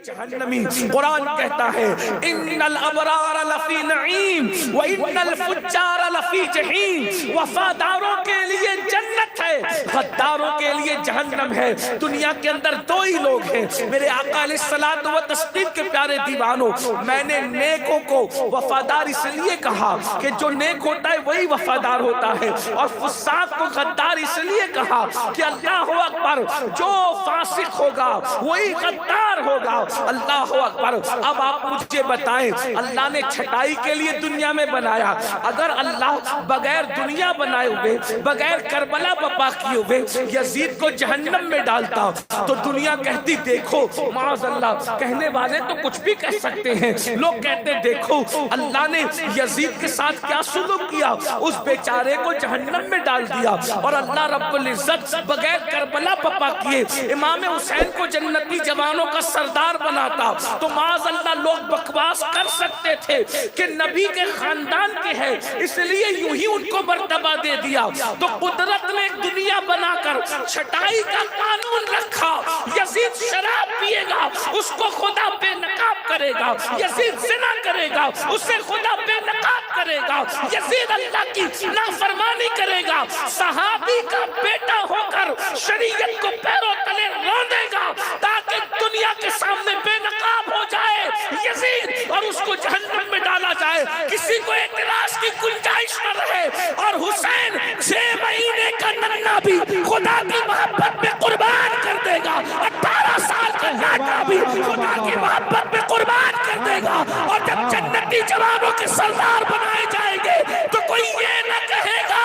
جہنمی قرآن کہتا ہے ان الابرار لفی نعیم و ان الفجار لفی جحیم، وفاداروں کے لیے جنت ہے، غداروں کے لیے جہنم ہے۔ دنیا کے اندر دو ہی لوگ ہیں میرے آقا علیہ الصلوۃ والتسلیم کے پیارے دیوانوں، میں نے نیکوں کو وفادار اس لیے کہا کہ جو نیک ہوتا ہے وہی وفادار ہوتا ہے، اور فساق کو غدار اس لیے کہا کہ اللہ اکبر جو فاسق ہوگا وہی غدار ہوگا۔ اللہ اکبر۔ اب آپ مجھے بتائیں اللہ نے چھٹائی کے لیے دنیا میں بنایا، اگر اللہ بغیر دنیا بنائے ہوئے، بغیر کربلا بپا کیے ہوئے یزید کو جہنم میں ڈالتا تو دنیا کہتی دیکھو، معاذ اللہ، کہنے والے تو کچھ بھی کہہ سکتے ہیں، لوگ کہتے دیکھو اللہ نے یزید کے ساتھ کیا سلوک کیا، اس بیچارے کو جہنم میں ڈال دیا، اور اللہ رب العزت بغیر کربلا بپا کیے امام حسین کو جنتی جوانوں کا سردار بناتا تو معاذ اللہ لوگ بکواس کر سکتے تھے کہ نبی کے خاندان کے ہیں اس لیے یوں ہی ان کو مرتبہ دے دیا۔ تو قدرت نے دنیا بنا کر چھٹائی کا قانون رکھا، یزید شراب پیے گا اس کو خدا بے نقاب کرے گا، یزید زنا کرے گا اسے خدا بے نقاب کرے گا، یزید اللہ کی نافرمانی کرے گا، صحابی کا بیٹا ہو کر شریعت کو پیروں تلے روندے گا تاکہ دنیا کے سامنے بے نقاب ہو جائے یزید اور اس کو جہنم میں ڈالا جائے، کسی کو اعتراض کی گنجائش نہ رہے۔ اور حسین 6 مہینے کا ننھا بھی خدا کی محبت میں قربان کر دے گا، 18 سال کا لڑکا بھی خدا کی محبت میں قربان کر دے گا، اور جب جنتی جوانوں کے سردار بنائے جائیں گے تو کوئی یہ نہ کہے گا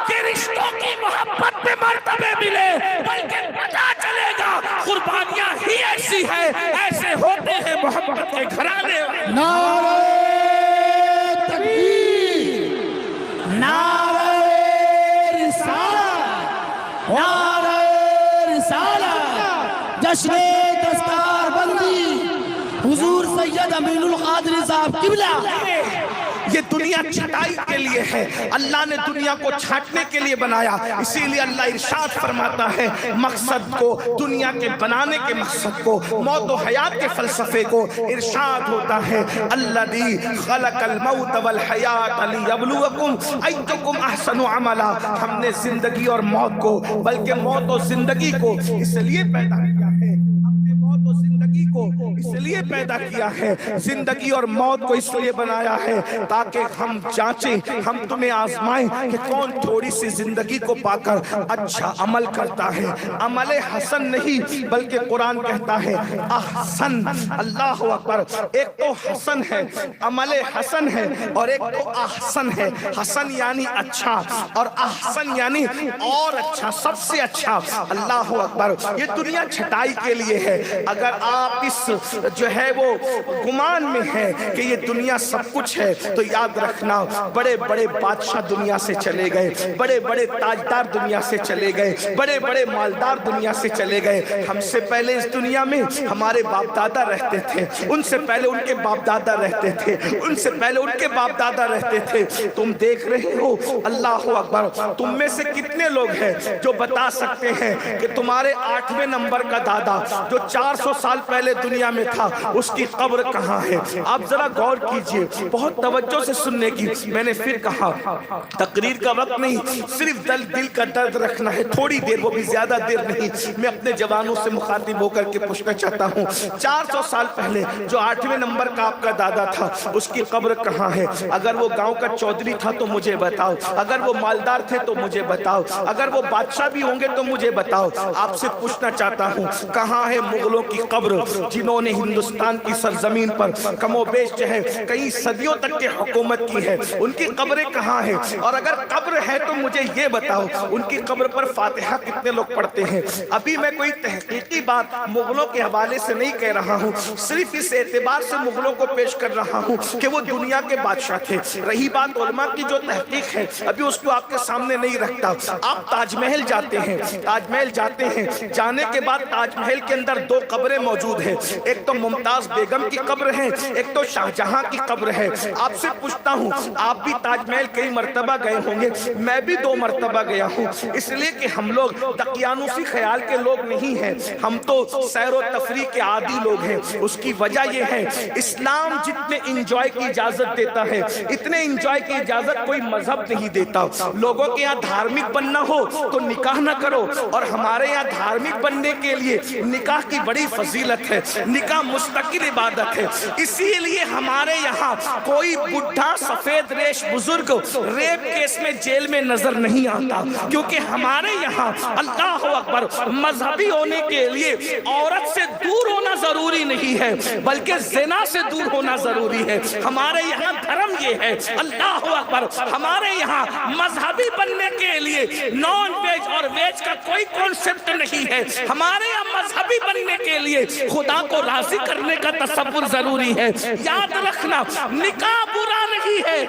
کہ رشتوں کی محبت میں مرتبے ملے، بلکہ پتہ چلے گا قربانیاں ہی ایسی ہے، ایسے ہوتے ہیں محبت کے گھرانے۔ نعرہ تکبیر، نعرہ رسالت، نعرہ رسالت، جشن دستار بندی حضور سید امین القادری صاحب قبلہ۔ یہ دنیا چھٹائی کے لیے ہے، اللہ نے دنیا کو چھانٹنے کے لیے بنایا، اسی لیے اللہ ارشاد فرماتا ہے مقصد کو، دنیا کے بنانے کے مقصد کو، موت و حیات کے فلسفے کو ارشاد ہوتا ہے الذی خلق الموت والحیات لیبلوکم ایکم احسن عملا۔ ہم نے زندگی اور موت کو، بلکہ موت و زندگی کو اس لیے پیدا کیا ہے، ہم نے موت و زندگی کو اس لیے پیدا کیا ہے، زندگی اور موت کو اس لیے بنایا ہے تاکہ ہم جانچیں، ہم تمہیں آزمائیں کہ کون تھوڑی سی زندگی کو پا کر اچھا عمل کرتا ہے، عمل حسن نہیں بلکہ قرآن کہتا ہے احسن۔ اللہ اکبر۔ ایک تو حسن ہے، عمل حسن ہے، اور ایک تو احسن ہے۔ حسن یعنی اچھا اور احسن یعنی اور اچھا، سب سے اچھا۔ اللہ اکبر۔ یہ دنیا چھٹائی کے لیے ہے، اگر آپ اس جو ہے وہ گمان میں ہے کہ یہ دنیا سب کچھ ہے تو یاد رکھنا بڑے بڑے بادشاہ دنیا سے چلے گئے، بڑے بڑے تاجدار دنیا سے چلے گئے، بڑے بڑے مالدار دنیا سے چلے گئے۔ ہم سے پہلے اس دنیا میں ہمارے باپ دادا رہتے تھے، ان سے پہلے ان کے باپ دادا رہتے تھے، ان سے پہلے ان کے باپ دادا رہتے تھے۔ تم دیکھ رہے ہو، اللہ اکبر، تم میں سے کتنے لوگ ہیں جو بتا سکتے ہیں کہ تمہارے 8ویں نمبر کا دادا جو 400 سال پہلے دنیا میں تھا اس کی قبر کہاں ہے؟ آپ ذرا غور کیجئے، بہت توجہ سے سننے کی۔ میں نے پھر کہا تقریر کا وقت نہیں، صرف دل کا درد رکھنا ہے، تھوڑی دیر، وہ بھی زیادہ دیر نہیں۔ میں اپنے جوانوں سے مخاطب ہو کر کے پوچھنا چاہتا ہوں 400 سال پہلے جو 8ویں نمبر کا آپ کا دادا تھا اس کی قبر کہاں ہے؟ اگر وہ گاؤں کا چودھری تھا تو مجھے بتاؤ، اگر وہ مالدار تھے تو مجھے بتاؤ، اگر وہ بادشاہ بھی ہوں گے تو مجھے بتاؤ۔ آپ سے پوچھنا چاہتا ہوں کہاں ہے مغلوں کی قبر جنہوں نے ہندوستان کی سرزمین پر کم و بیش جو ہے کئی صدیوں تک کے حکومت کی ہے، ان کی قبریں کہاں ہیں؟ اور اگر قبر ہے تو مجھے یہ بتاؤ ان کی قبر پر فاتحہ کتنے لوگ پڑھتے ہیں؟ ابھی میں کوئی تحقیقی بات مغلوں کے حوالے سے نہیں کہہ رہا ہوں، صرف اس اعتبار سے مغلوں کو پیش کر رہا ہوں کہ وہ دنیا کے بادشاہ تھے۔ رہی بات علماء کی جو تحقیق ہے ابھی اس کو آپ کے سامنے نہیں رکھتا۔ آپ تاج محل جاتے ہیں، تاج محل جاتے ہیں، جانے کے بعد تاج محل کے اندر 2 قبریں موجود ہیں۔ ہے، ایک تو ممتاز بیگم کی قبر ہے، ایک تو شاہجہاں کی قبر ہے۔ آپ سے پوچھتا ہوں، آپ بھی تاج محل کئی مرتبہ گئے ہوں گے، میں بھی 2 مرتبہ گیا ہوں، اس لیے کہ ہم لوگ دقیانوسی خیال کے لوگ نہیں ہیں، ہم تو سیر و تفریح کے عادی لوگ ہیں۔ اس کی وجہ یہ ہے، اسلام جتنے انجوائے کی اجازت دیتا ہے اتنے انجوائے کی اجازت کوئی مذہب نہیں دیتا۔ لوگوں کے یہاں دھارمک بننا ہو تو نکاح نہ کرو، اور ہمارے یہاں دھارمک بننے کے لیے نکاح کی بڑی فضیلت ہے، نکاح مستقل عبادت ہے۔ اسی لیے ہمارے یہاں کوئی بڈھا سفید ریش بزرگ ریپ کیس میں جیل میں نظر نہیں آتا، کیونکہ ہمارے یہاں اللہ اکبر مذہبی ہونے کے لیے عورت سے دور ہونا ضروری نہیں ہے بلکہ زنا سے دور ہونا ضروری ہے۔ ہمارے یہاں دھرم یہ ہے، اللہ اکبر، ہمارے یہاں مذہبی بننے کے لیے نان ویج اور ویج کا کوئی کانسیپٹ نہیں ہے۔ ہمارے یہاں مذہبی بننے کے لیے خدا کو راضی کرنے کا تصور ضروری ہے۔ یاد رکھنا، نکاح برا نہیں ہے،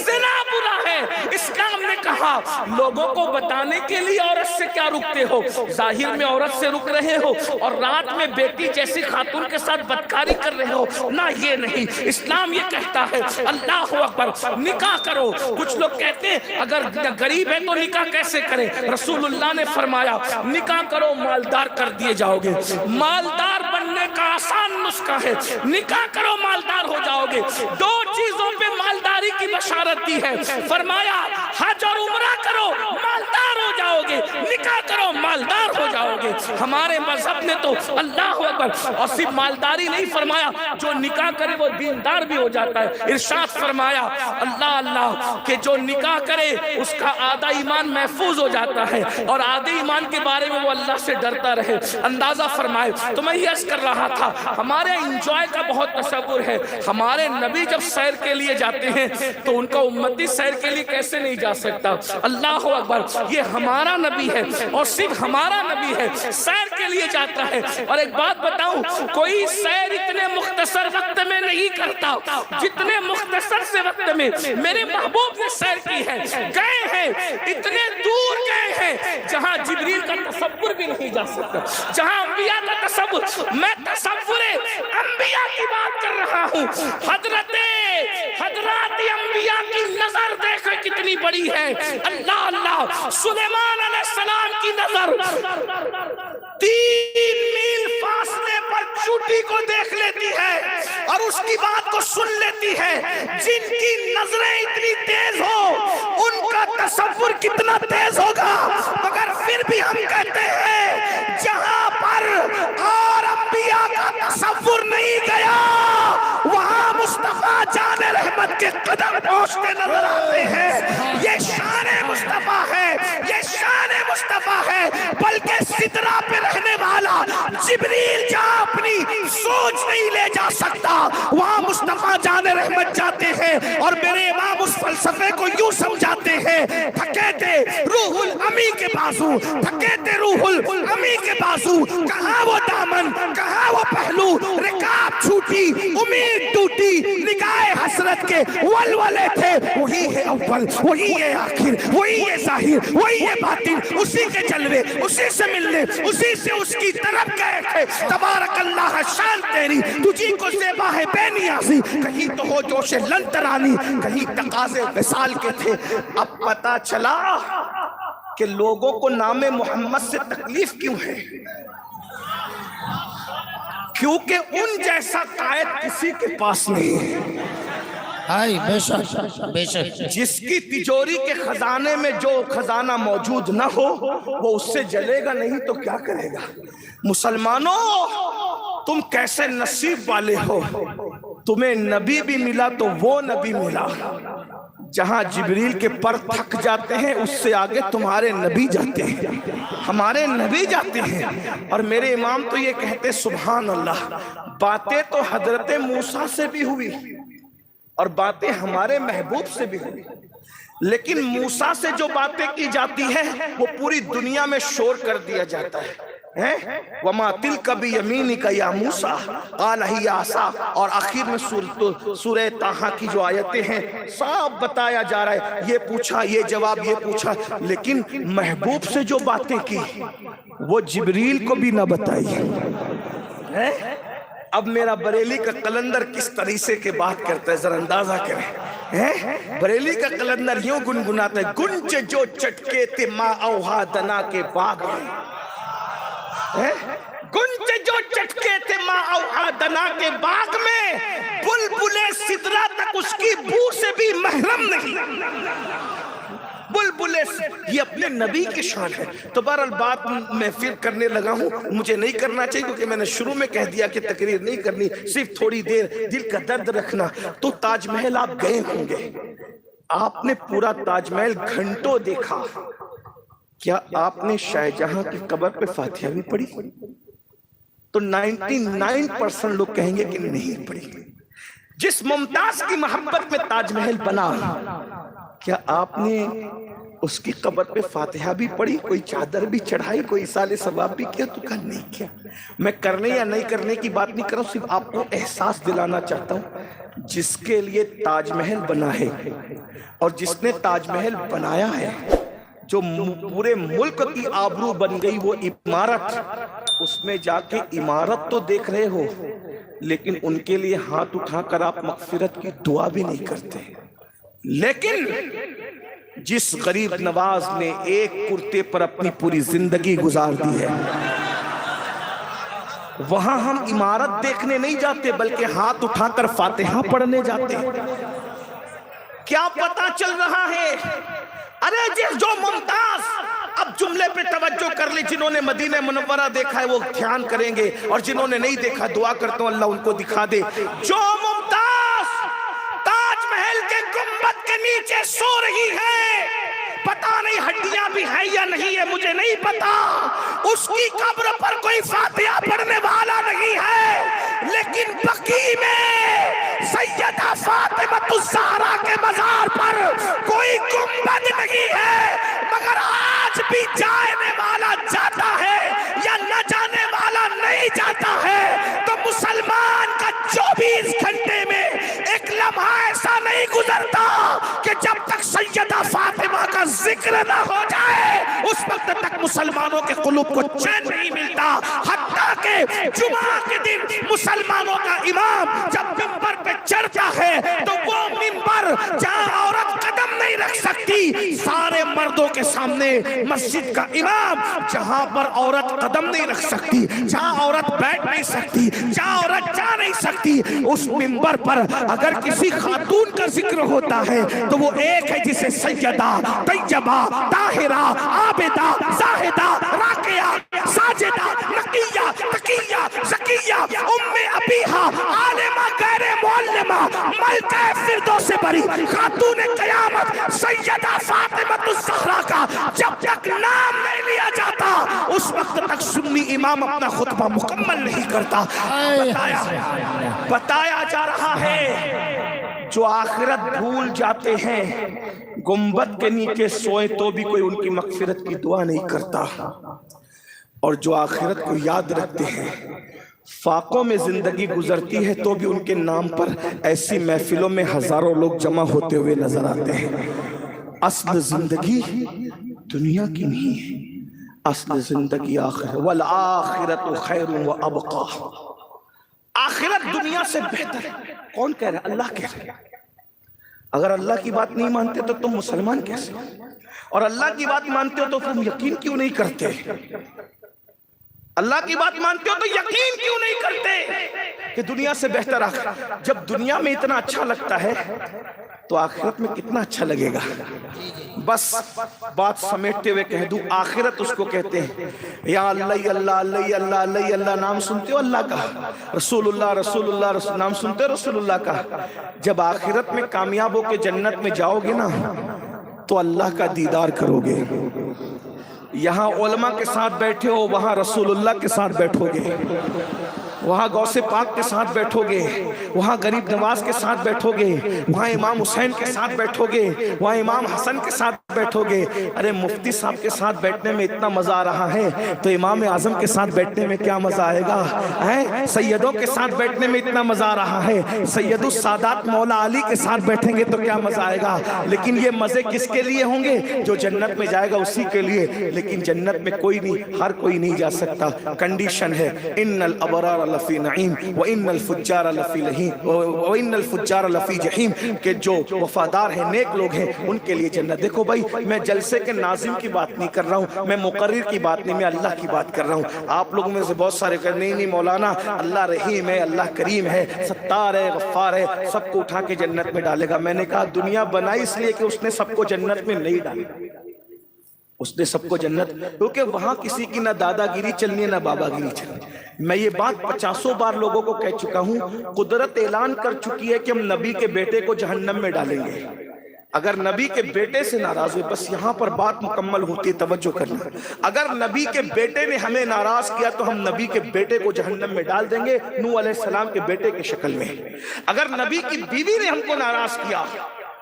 زنا برا ہے۔ اسلام نے کہا لوگوں کو بتانے کے لیے عورت سے کیا رکتے ہو، ظاہر میں عورت سے رک رہے ہو اور رات میں بیٹی جیسی خاتون کے ساتھ بدکاری کر رہے ہو، نہ یہ نہیں۔ اسلام یہ کہتا ہے اللہ اکبر نکاح کرو۔ کچھ لوگ کہتے ہیں اگر غریب ہے تو نکاح کیسے کریں؟ رسول اللہ نے فرمایا نکاح کرو مالدار کر دیے جاؤ گے۔ مالدار بننے کا آسان نسخہ ہے، نکاح کرو مالدار ہو جاؤ گے۔ 2 چیزوں پہ مالداری کی بشارت دی ہے، فرمایا حج اور عمرہ کرو مالدار ہو جاؤ گے، نکاح کرو مالدار ہو جاؤ گے۔ ہمارے مذہب نے تو اللہ اکبر اور صرف مالداری نہیں فرمایا، جو نکاح کرے وہ دیندار بھی ہو جاتا ہے۔ ارشاد فرمایا اللہ کہ جو نکاح کرے اس کا آدھا ایمان محفوظ ہو جاتا ہے اور آدھے ایمان کے بارے میں وہ اللہ سے ڈرتا رہے۔ اندازہ فرمائے، تو میں یہ عرض کر رہا تھا ہمارے انجوائے کا بہت تصور ہے۔ ہمارے نبی جب سیر کے لیے جاتے ہیں تو ان کا امتی سیر کے لیے کیسے نہیں جا سکتا؟ اللہ اکبر، یہ ہمارا نبی ہے اور صرف ہمارا نبی ہے، سیر کے لیے جاتا ہے۔ اور ایک بات بتاؤں، کوئی سیر اتنے مختصر وقت میں نہیں کرتا جتنے مختصر سے وقت میں میرے محبوب نے سیر کی ہے۔ گئے ہیں، اتنے دور گئے ہیں جہاں جبریل کا تصور بھی نہیں جا سکتا، جہاں انبیاء کا تصور، میں تصور انبیاء کی بات کر رہا ہوں۔ حضرات انبیاء کی نظر دیکھو کتنی بڑی ہے۔ اللہ سلیمان علیہ السلام کی نظر 3 میل فاصلے پر چوٹی کو دیکھ لیتی ہے اور اس کی بات کو سن لیتی ہے۔ جن کی نظریں اتنی تیز ہو ان کا تصور کتنا تیز ہوگا، مگر پھر بھی ہم کہتے ہیں جہاں پر اور انبیاء کا تصور نہیں گیا وہاں مصطفیٰ جان رحمت کے قدم پہنچتے نظر آتے ہیں۔ یہ شان مصطفیٰ ہے، یہ شان مصطفیٰ ہے۔ بلکہ سدرہ پہ رہنے والا جبریل جہاں اپنی سوچ نہیں لے جا سکتا وہاں مصطفیٰ جان رحمت جاتے ہیں۔ اور میرے امام اس فلسفے کو یوں سمجھاتے ہیں، تھکے تھے روح الامی کے بازو، تھکے تھے روح الامی کے بازو، کہاں وہ دامن، کہاں وہ پہلو، رکاب چھوٹی، امید ٹوٹی، نگاہ حسرت کے ولولے تھے۔ وہی ہے اول، وہی ہے آخر، وہی ہے ظاہر، وہی ہے باطن، اسی کے جلوے، اسی سے ملنے، اسی سے اس کی طرف گئے تھے۔ تبارک اللہ شان تیری، تجھی کو زیبا ہے بے نیازی، کہیں تو ہو جوش لن ترانی، کہیں تقاضے وصال کے تھے۔ اب پتا چلا کہ لوگوں کو نام محمد سے تکلیف کیوں ہے، کیونکہ ان جیسا قائد کسی کے پاس نہیں ہے۔ بے شک بے شک، جس کی تجوری کے خزانے میں جو خزانہ موجود نہ ہو وہ اس سے جلے گا نہیں تو کیا کرے گا؟ مسلمانوں تم کیسے نصیب والے ہو، تمہیں نبی بھی ملا تو وہ نبی ملا جہاں جبریل کے پر تھک جاتے ہیں اس سے آگے تمہارے نبی جاتے ہیں، ہمارے نبی جاتے ہیں۔ اور میرے امام تو یہ کہتے سبحان اللہ، باتیں تو حضرت موسیٰ سے بھی ہوئی اور باتیں ہمارے محبوب سے بھی ہوئی، لیکن موسیٰ سے جو باتیں کی جاتی ہیں وہ پوری دنیا میں شور کر دیا جاتا ہے۔ وَمَا تِلْكَ بِيَمِينِكَ يَا مُوسَىٰ قَالَ هِيَ عَصَا، اور آخر میں سورہ طٰہٰ کی جو آیتیں ہیں صاف بتایا جا رہا ہے، یہ پوچھا یہ جواب یہ پوچھا، لیکن محبوب سے جو باتیں کی وہ جبریل کو بھی نہ بتائی۔ اب میرا بریلی کا قلندر کس طریقے کے بات کرتا ہے ذرا اندازہ کریں. بریلی کا قلندر یوں گنگناتا ہے, گنج جو چٹکے تھے ماں اوہا دنا کے باغ میں, گنج جو چٹکے تھے ماں اوہا دنا کے باغ میں, بلبلے سدرا تک اس کی بو سے بھی محرم نہیں. بلبلے, یہ اپنے نبی کی شان ہے. تو بہرحال بات میں پھر کرنے لگا ہوں, مجھے نہیں کرنا چاہیے کیونکہ میں نے شروع میں کہہ دیا کہ تقریر نہیں کرنی, صرف تھوڑی دیر دل کا درد رکھنا. تو تاج محل آپ گئے ہوں گے, آپ نے پورا تاج محل گھنٹوں دیکھا, کیا آپ نے شاہ جہاں کی قبر پہ فاتحہ بھی پڑھی؟ تو 99% لوگ کہیں گے کہ نہیں پڑھی. جس ممتاز کی محبت میں تاج محل بنا, کیا آپ نے اس کی قبر پہ فاتحہ بھی پڑھی, کوئی چادر بھی چڑھائی, کوئی اصال ثواب بھی کیا؟ تو کہا نہیں کیا. میں کرنے یا نہیں کرنے کی بات نہیں کر رہا ہوں, صرف آپ کو احساس دلانا چاہتا ہوں. جس کے لیے تاج محل بنا ہے اور جس نے تاج محل بنایا ہے, جو پورے ملک کی آبرو بن گئی وہ عمارت, اس میں جا کے عمارت تو دیکھ رہے ہو لیکن ان کے لیے ہاتھ اٹھا کر آپ مغفرت کی دعا بھی نہیں کرتے. لیکن جس غریب نواز نے ایک کرتے پر اپنی پوری زندگی گزار دی ہے, وہاں ہم عمارت دیکھنے نہیں جاتے بلکہ ہاتھ اٹھا کر فاتحہ پڑھنے جاتے. کیا پتا چل رہا ہے؟ ارے جو ممتاز, اب جملے پہ توجہ کر لی, جنہوں نے مدینہ منورہ دیکھا ہے وہ دھیان کریں گے, اور جنہوں نے نہیں دیکھا دعا کرتا ہوں اللہ ان کو دکھا دے. جو ممتاز تاج محل کے گنبد کے نیچے سو رہی ہے, پتا نہیں ہڈیاں بھی ہیں یا نہیں ہے مجھے نہیں پتا, اس کی قبر پر کوئی فاتحہ پڑھنے والا نہیں ہے, لیکن بقیع میں سیدہ فاطمہ الزہرا کے مزار پر کوئی گنبد نہیں ہے, مگر آج بھی جانے والا جاتا ہے یا نہ جانے والا نہیں جاتا ہے. تو مسلمان کا 24 گھنٹے میں ایک لمحہ ایسا نہیں گزرتا کہ جب تک سیدہ فاطمہ کا ذکر نہ ہو جائے اس وقت تک مسلمانوں کے قلوب کو چین نہیں ملتا. حتیٰ کہ جمعہ کے دن مسلمانوں کا امام جب منبر پہ چڑھتا ہے تو وہ منبر جہاں عورت قدم نہیں رکھ سکتی, سارے مردوں کے سامنے مسجد کا امام جہاں پر عورت قدم نہیں رکھ سکتی, جہاں عورت بیٹھ نہیں سکتی, جہاں عورت جا نہیں سکتی, اس منبر پر اگر کسی خاتون کا ذکر ہوتا ہے تو وہ ایک ہے جسے سیدہ, طیبہ, طاہرہ, عابدہ, زاہدہ, راکعہ, ساجدہ, نقیہ, تقیہ, زکیہ, ام ابیہا, عالمہ غیر معلمہ, ملکہ فردوس بری, خاتون قیامت سیدہ فاطمہ الزہرا کا جب تک نام نہیں لیا جاتا اس وقت تک سنی امام اپنا خطبہ مکمل نہیں کرتا. بتایا جا رہا ہے جو آخرت بھول جاتے ہیں گنبد کے نیچے سوئے تو بھی کوئی ان کی مغفرت کی دعا نہیں کرتا, اور جو آخرت کو یاد رکھتے ہیں فاقوں میں زندگی گزرتی ہے تو بھی ان کے نام پر ایسی محفلوں میں ہزاروں لوگ جمع ہوتے ہوئے نظر آتے ہیں. اصل زندگی دنیا کی نہیں ہے, اصل زندگی آخرت. والآخرت خیر و ابقا, آخرت دنیا سے بہتر ہے. کون کہہ رہا ہے؟ اللہ کہہ رہا ہے. اگر اللہ کی بات نہیں مانتے تو تم مسلمان کیسے, اور اللہ کی بات مانتے ہو تو تم یقین کیوں نہیں کرتے؟ اللہ کی بات مانتے ہو تو یقین کیوں نہیں کرتے کہ دنیا سے بہتر آخرت؟ جب دنیا میں اتنا اچھا لگتا ہے تو آخرت میں کتنا اچھا لگے گا. بس بات سمیٹتے ہوئے کہہ دوں, آخرت اس کو کہتے ہیں یا اللہ اللہ اللہ اللہ اللہ اللہ, نام سنتے ہو اللہ کا, رسول اللہ رسول اللہ رسول, نام سنتے ہو رسول اللہ کا. جب آخرت میں کامیاب ہو کے جنت میں جاؤ گے نا تو اللہ کا دیدار کرو گے. یہاں علماء کے ساتھ بیٹھے ہو, وہاں رسول اللہ کے ساتھ بیٹھو گے, وہاں غوث پاک کے ساتھ بیٹھو گے, وہاں غریب نواز کے ساتھ بیٹھو گے, وہاں امام حسین کے ساتھ بیٹھو گے, وہاں امام حسن کے ساتھ بیٹھو گے. ارے مفتی صاحب کے ساتھ بیٹھنے میں اتنا مزہ آ رہا ہے تو امام اعظم کے ساتھ بیٹھنے میں کیا مزہ آئے گا؟ سیدوں کے ساتھ بیٹھنے میں اتنا مزہ آ رہا ہے, سید السادات مولا علی کے ساتھ بیٹھیں گے تو کیا مزہ آئے گا. لیکن یہ مزے کس کے لیے ہوں گے؟ جو جنت میں جائے گا اسی کے لیے. لیکن جنت میں کوئی نہیں, ہر کوئی نہیں جا سکتا. کنڈیشن ہے ان الابرار لفی نعیم وان الفجار لفی لہیم وان الفجار لفی جہیم، کہ جو وفادار ہیں نیک لوگ ہیں ان کے لیے جنت۔ دیکھو بھائی میں جلسے کے ناظم کی بات نہیں کر رہا ہوں، میں مقرر کی بات نہیں، میں اللہ کی بات کر رہا ہوں۔ آپ لوگوں میں سے بہت سارے کہتے ہیں نہیں مولانا اللہ رحیم ہے، اللہ کریم ہے، ستار ہے، غفار ہے، سب کو اٹھا کے جنت میں ڈالے گا۔ میں نے کہا دنیا بنائی اس لیے کہ اس نے سب کو جنت میں نہیں ڈالا، اس نے سب کو جنت، کیونکہ وہاں کسی کی نہ دادا گیری چلنی ہے نہ بابا گیری چلنی ہے۔ میں یہ بات 50 بار لوگوں کو کہہ چکا ہوں، قدرت اعلان کر چکی ہے کہ ہم نبی کے بیٹے کو جہنم میں ڈالیں گے۔ اگر نبی کے بیٹے سے ناراض ہوئے، بس یہاں پر بات مکمل ہوتی ہے، توجہ کرنا، اگر نبی کے بیٹے نے ہمیں ناراض کیا تو ہم نبی کے بیٹے کو جہنم میں ڈال دیں گے، نوح علیہ السلام کے بیٹے کی شکل میں۔ اگر نبی کی بیوی نے ہم کو ناراض کیا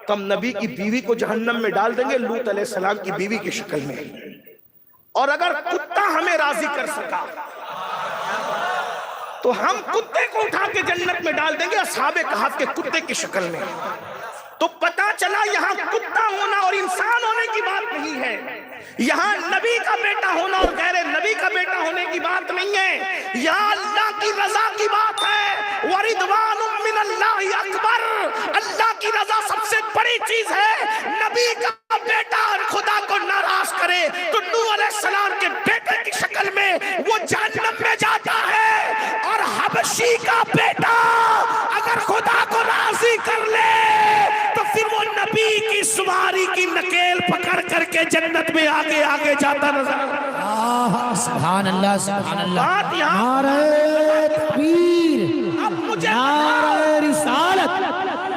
تو ہم نبی کی بیوی کو جہنم میں ڈال دیں گے، لوط علیہ السلام کی بیوی کی شکل میں۔ اور اگر کتا ہمیں راضی کر سکا تو ہم کتے کو اٹھا کے جنت میں ڈال دیں گے، اصحاب کہف کے کتے کی شکل میں۔ تو پتا چلا یہاں کتا ہونا اور انسان ہونے کی بات نہیں ہے، یہاں نبی کا بیٹا ہونا اور غیر نبی کا بیٹا ہونے کی بات نہیں ہے، یہاں اللہ کی رضا کی بات ہے۔ وَرِضْوَانٌ مِّنَ اللَّهِ أَكْبَرُ، اللہ کی رضا سب سے بڑی چیز ہے۔ نبی کا بیٹا خدا کو ناراض کرے تو نوح علیہ السلام کے بیٹے کی شکل میں وہ جہنم میں جاتا ہے، اور حبشی کا بیٹا اگر خدا کو راضی کر لے تو پھر وہ نبی کی سواری کی نکیل پکڑ کر کے جنت میں آگے آگے جاتا نظر آتا۔ سبحان اللہ سبحان اللہ، بات یہاں نعرہ تکبیر، اب مجھے نعرہ رسالت،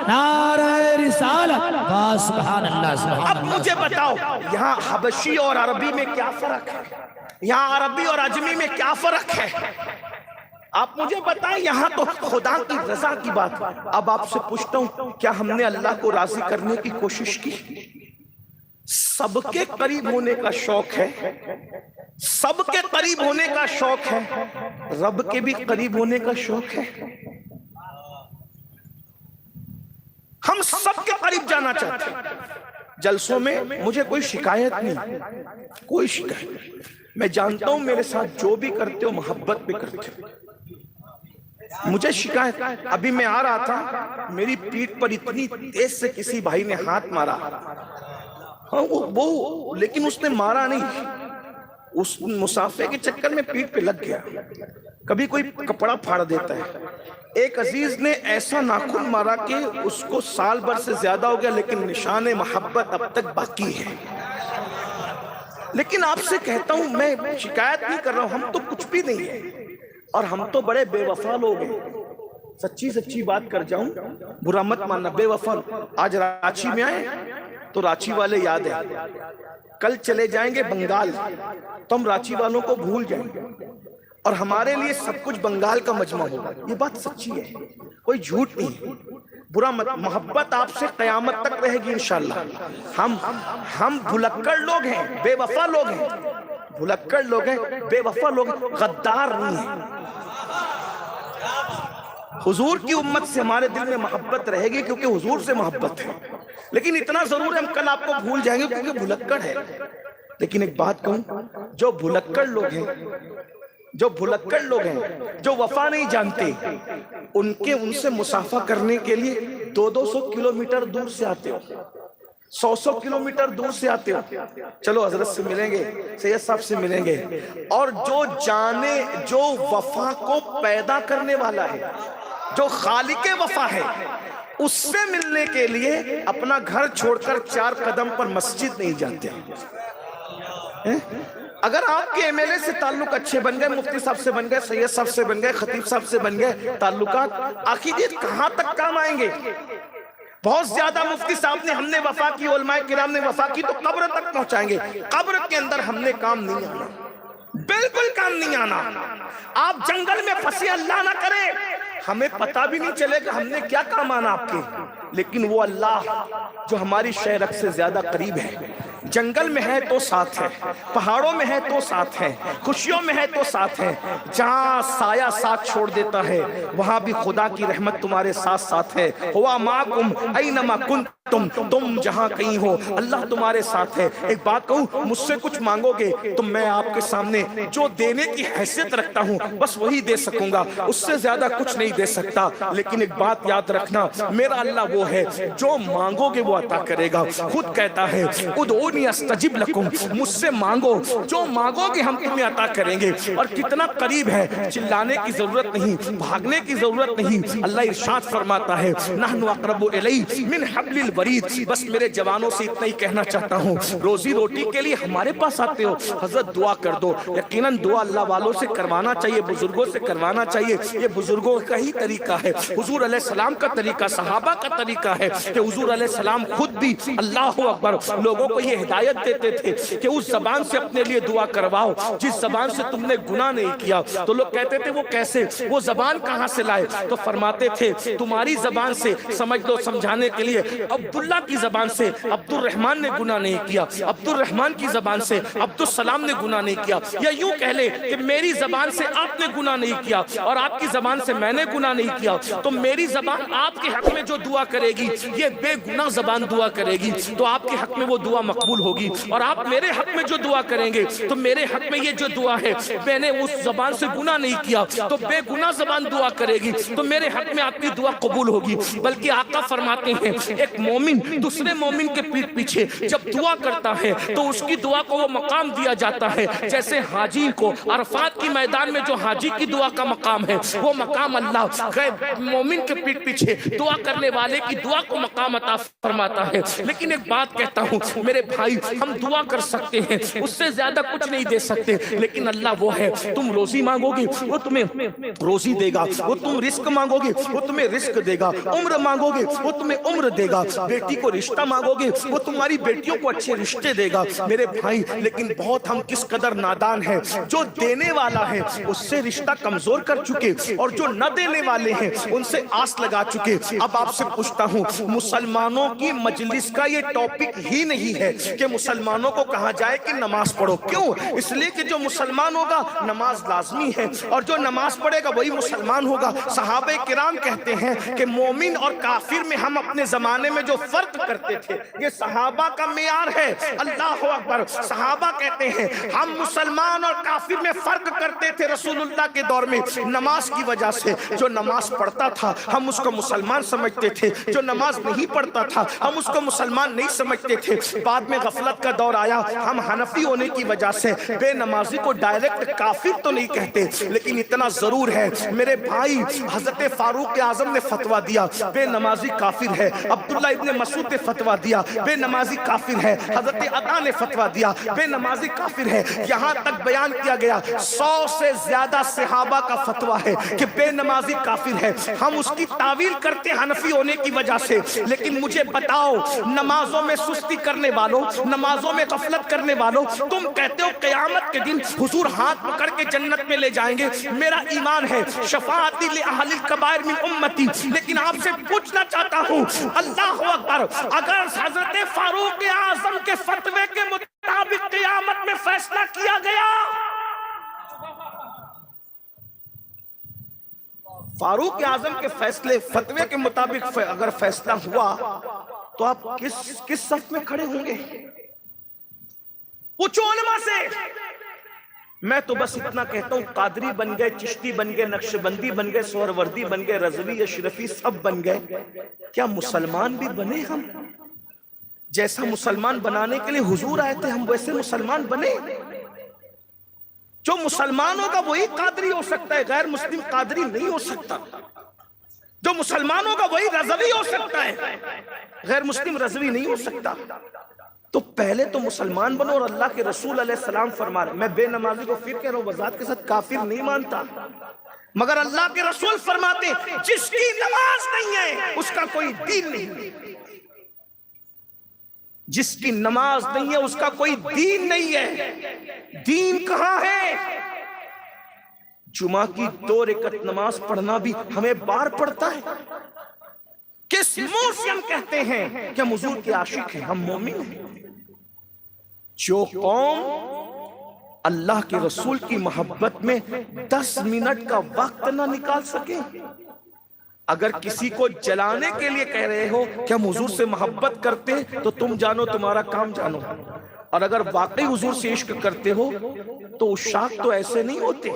نعرہ رسالت، سبحان اللہ سبحان اب اللہ۔ مجھے بتاؤ یہاں حبشی اور عربی میں کیا فرق ہے؟ یہاں عربی اور عجمی میں کیا فرق ہے؟ آپ مجھے بتائیں، یہاں تو خدا کی رضا کی بات۔ اب آپ سے پوچھتا ہوں، کیا ہم نے اللہ کو راضی کرنے کی کوشش کی؟ سب کے قریب ہونے کا شوق ہے، سب کے قریب ہونے کا شوق ہے، رب کے بھی قریب ہونے کا شوق ہے۔ ہم سب کے قریب جانا چاہتے ہیں۔ جلسوں میں مجھے کوئی شکایت نہیں، کوئی شکایت نہیں، میں جانتا ہوں میرے ساتھ جو بھی کرتے ہو محبت پہ کرتے ہو، مجھے شکایت۔ ابھی میں آ رہا تھا، میری پیٹھ پر اتنی تیز سے کسی بھائی نے ہاتھ مارا، ہاں وہ لیکن اس نے مارا نہیں، اس مسافے کے چکر میں پیٹھ پہ لگ گیا۔ کبھی کوئی کپڑا پھاڑ دیتا ہے۔ ایک عزیز نے ایسا ناخن مارا کہ اس کو سال بھر سے زیادہ ہو گیا، لیکن نشان محبت اب تک باقی ہے۔ لیکن آپ سے کہتا ہوں، میں شکایت نہیں کر رہا ہوں، ہم تو کچھ بھی نہیں ہے، اور ہم تو بڑے بے وفا لوگ ہیں۔ سچی سچی بات کر جاؤں، برا مت ماننا، بے وفا۔ آج رانچی میں آئے تو رانچی والے یاد ہیں، کل چلے جائیں گے بنگال تو ہم رانچی والوں کو بھول جائیں گے، اور ہمارے لیے سب کچھ بنگال کا مجمع ہوگا۔ یہ بات سچی ہے، کوئی جھوٹ نہیں۔ برا مت، محبت آپ سے قیامت تک رہے گی انشاءاللہ۔ ہم بھلکڑ لوگ ہیں، بے وفا لوگ ہیں، بھلکڑ لوگ ہیں، بے وفا لوگ ہیں، غدار نہیں ہیں۔ حضور کی امت سے ہمارے دل میں محبت رہے گی کیونکہ حضور سے محبت ہے، لیکن اتنا ضرور ہے ہم کل آپ کو بھول جائیں گے کیونکہ بھلکڑ ہے۔ لیکن ایک بات کہوں، جو بھلکڑ لوگ ہیں، جو بھلکڑ لوگ ہیں، جو وفا نہیں جانتے، ان سے مصافحہ کرنے کے لیے 200 کلومیٹر دور سے آتے ہو، 100 کلومیٹر دور سے آتے ہو، چلو حضرت سے ملیں گے، سید صاحب سے ملیں گے، اور جو وفا کو پیدا کرنے والا ہے، جو خالق وفا ہے، اس سے ملنے کے لیے اپنا گھر چھوڑ کر 4 قدم پر مسجد نہیں جاتے۔ اگر آپ کے ایم ایل اے سے تعلق اچھے بن گئے، مفتی صاحب سے بن گئے، سید صاحب سے بن گئے، خطیب صاحب سے بن گئے تعلقات، آخر یہ کہاں تک کام آئیں گے؟ بہت زیادہ مفتی صاحب نے، ہم نے وفا کی، علماء کرام نے وفا کی، تو قبر تک پہنچائیں گے، قبر کے اندر ہم نے کام نہیں آنا، بالکل کام نہیں آنا۔ آپ جنگل میں پھنسے، اللہ نہ کرے ہمیں پتہ بھی نہیں چلے کہ ہم نے کیا کام آنا آپ کے، لیکن وہ اللہ جو ہماری شہرک سے زیادہ قریب ہے، جنگل میں ہے تو ساتھ ہے، پہاڑوں میں ہے تو ساتھ ہے، خوشیوں میں ہے تو ساتھ ہے، جہاں سایہ ساتھ چھوڑ دیتا ہے وہاں بھی خدا کی رحمت تمہارے ساتھ ساتھ ہے۔ ہوا معکم اینما کنتم، تم جہاں کہیں ہو اللہ تمہارے ساتھ ہے۔ ایک بات کہوں، مجھ سے کچھ مانگو گے تو میں آپ کے سامنے جو دینے کی حیثیت رکھتا ہوں بس وہی دے سکوں گا، اس سے زیادہ کچھ نہیں دے سکتا۔ لیکن ایک بات یاد رکھنا، میرا اللہ وہ ہے جو مانگو گے وہ عطا کرے گا۔ خود کہتا ہے ادعونی استجب لکم، مجھ سے مانگو، جو مانگو گے ہم تمہیں عطا کریں گے۔ اور کتنا قریب ہے، چلانے کی ضرورت نہیں، بھاگنے کی ضرورت نہیں۔ اللہ ارشاد فرماتا ہے نحن اقرب الیہ من حبل الورید۔ بس میرے جوانوں سے اتنا ہی کہنا چاہتا ہوں، روزی روٹی کے لیے ہمارے پاس آتے ہو، حضرت دعا کر دو۔ یقیناً دعا اللہ والوں سے کروانا چاہیے، بزرگوں سے کروانا چاہیے، یہ بزرگوں کا ہی طریقہ ہے، حضور علیہ السلام کا طریقہ، صحابہ کا طریقہ ہے کہ حضور علیہ السلام خود بھی اللہ اکبر لوگوں کو یہ ہدایت دیتے تھے کہ اس زبان سے اپنے لیے دعا کرواؤ جس زبان سے تم نے گناہ نہیں کیا۔ تو لوگ کہتے تھے وہ کیسے، وہ زبان کہاں سے لائے؟ تو فرماتے تھے تمہاری زبان سے، سمجھ لو سمجھانے کے لیے، عبداللہ کی زبان سے عبد الرحمن نے گناہ نہیں کیا، عبد الرحمن کی زبان سے عبد السلام نے گناہ نہیں کیا، یا یوں کہہ لے کہ میری زبان سے آپ نے گناہ نہیں کیا اور آپ کی زبان سے میں نے گناہ نہیں کیا، تو میری زبان آپ کے حق میں جو دعا کرے گی یہ بے گناہ زبان دعا کرے گی تو آپ کے حق میں وہ دعا مقبول ہوگی، اور آپ میرے حق میں جو دعا کریں گے تو میرے حق میں یہ جو دعا ہے میں نے اس زبان سے گناہ نہیں کیا تو بے گناہ زبان دعا کرے گی تو میرے حق میں آپ کی دعا قبول ہوگی۔ بلکہ آقا فرماتے ہیں ایک مومن دوسرے مومن کے پیٹ پیچھے جب دعا کرتا ہے تو اس کی دعا کو وہ مقام دیا جاتا ہے جیسے حاجی کو عرفات کی میدان میں جو حاجی کی دعا کا مقام ہے وہ مقام اللہ غیر مومن کے پیٹ پیچھے دعا کرنے والے کی دعا کو مقام عطا فرماتا ہے۔ لیکن ایک بات کہتا ہوں میرے بھائی، ہم دعا کر سکتے ہیں، اس سے زیادہ کچھ نہیں دے سکتے، لیکن اللہ وہ ہے، تم روزی مانگو گے وہ تمہیں روزی دے گا، وہ تم رزق مانگو گے وہ تمہیں رزق دے گا، عمر مانگو گے وہ تمہیں عمر دے گا، بیٹی کو رشتہ مانگو گے وہ تمہاری بیٹیوں کو اچھے رشتے دے گا میرے بھائی۔ لیکن بہت ہم کس قدر نادان ہیں، جو دینے والا ہے اس سے رشتہ کمزور کر چکے اور جو نہ دینے والے ہیں ان سے آس لگا چکے۔ اب آپ سے پوچھتا ہوں، مسلمانوں کی مجلس کا یہ ٹاپک ہی نہیں ہے کہ مسلمانوں کو کہا جائے کہ نماز پڑھو، کیوں؟ اس لیے کہ جو مسلمان ہوگا نماز لازمی ہے اور جو نماز پڑھے گا وہی مسلمان ہوگا۔ صحابہ کرام کہتے ہیں کہ مومن اور کافر میں ہم اپنے زمانے میں جو فرق کرتے تھے یہ صحابہ کا معیار ہے۔ اللہ اکبر، صحابہ کہتے ہیں ہم مسلمان اور کافر میں فرق کرتے تھے رسول اللہ کے دور میں نماز کی وجہ سے۔ جو نماز پڑھتا تھا ہم اس کو مسلمان سمجھتے تھے، جو نماز نہیں پڑھتا تھا ہم اس کو مسلمان نہیں سمجھتے تھے۔ بعد میں غفلت کا دور آیا، ہم حنفی ہونے کی وجہ سے بے نمازی کو ڈائریکٹ کافر تو نہیں کہتے، لیکن اتنا ضرور ہے میرے بھائی، حضرت فاروق اعظم نے فتویٰ دیا بے نمازی کافر ہے، عبداللہ ابن مسعود نے فتویٰ دیا بے نمازی کافر ہے، حضرت عطا نے فتویٰ دیا بے نمازی کافر ہے، یہاں تک بیان کیا گیا 100 سے زیادہ صحابہ کا فتویٰ ہے کہ بے نمازی کافر ہے۔ ہم اس کی تعویل کرتے حنفی ہونے کی وجہ سے، لیکن مجھے بتاؤ نمازوں میں سستی کرنے والوں، نمازوں میں غفلت کرنے والوں، تم کہتے ہو قیامت کے دن حضور ہاتھ پکڑ کے جنت میں لے جائیں گے، میرا ایمان ہے شفاعتی لأہل الکبائر من امتی، لیکن آپ سے پوچھنا چاہتا ہوں اللہ اکبر، اگر حضرت فاروق اعظم کے فتوے کے مطابق قیامت میں فیصلہ کیا گیا، فاروق اعظم کے فیصلے فتوے کے مطابق اگر فیصلہ ہوا تو آپ کس صف میں کھڑے ہوں گے؟ پوچھو علماء سے۔ میں تو بس اتنا کہتا ہوں قادری بن گئے، چشتی بن گئے، نقشبندی بن گئے، سہروردی بن گئے، رضوی اشرفی سب بن گئے، کیا مسلمان بھی بنے؟ ہم جیسا مسلمان بنانے کے لیے حضور آئے تھے ہم ویسے مسلمان بنے؟ جو مسلمان ہوگا وہی قادری ہو سکتا ہے، غیر مسلم قادری نہیں ہو سکتا۔ جو مسلمان ہوگا وہی رضوی ہو سکتا ہے، غیر مسلم رضوی نہیں ہو سکتا۔ تو پہلے تو مسلمان بنو، اور اللہ کے رسول علیہ السلام فرما رہے، میں بے نمازی کو پھر کہہ رہا ہوں وضاحت کے ساتھ کافر نہیں مانتا، مگر اللہ کے رسول فرماتے جس کی نماز نہیں ہے اس کا کوئی دین نہیں، جس کی نماز نہیں ہے اس کا کوئی دین نہیں ہے۔ دین کہاں ہے؟ جمعہ کی 2 رکعت نماز پڑھنا بھی ہمیں بار پڑتا ہے۔ کس منہ سے ہم کہتے ہیں کہ ہم حضور کے عاشق ہیں، ہم مومن ہیں؟ جو قوم اللہ کے رسول کی محبت میں 10 منٹ کا وقت نہ نکال سکے، اگر کسی کو جلانے کے لیے کہہ رہے ہو کہ ہم حضور سے محبت کرتے تو تم جانو تمہارا کام جانو، اور اگر واقعی حضور سے عشق کرتے ہو تو عشاق تو ایسے نہیں ہوتے۔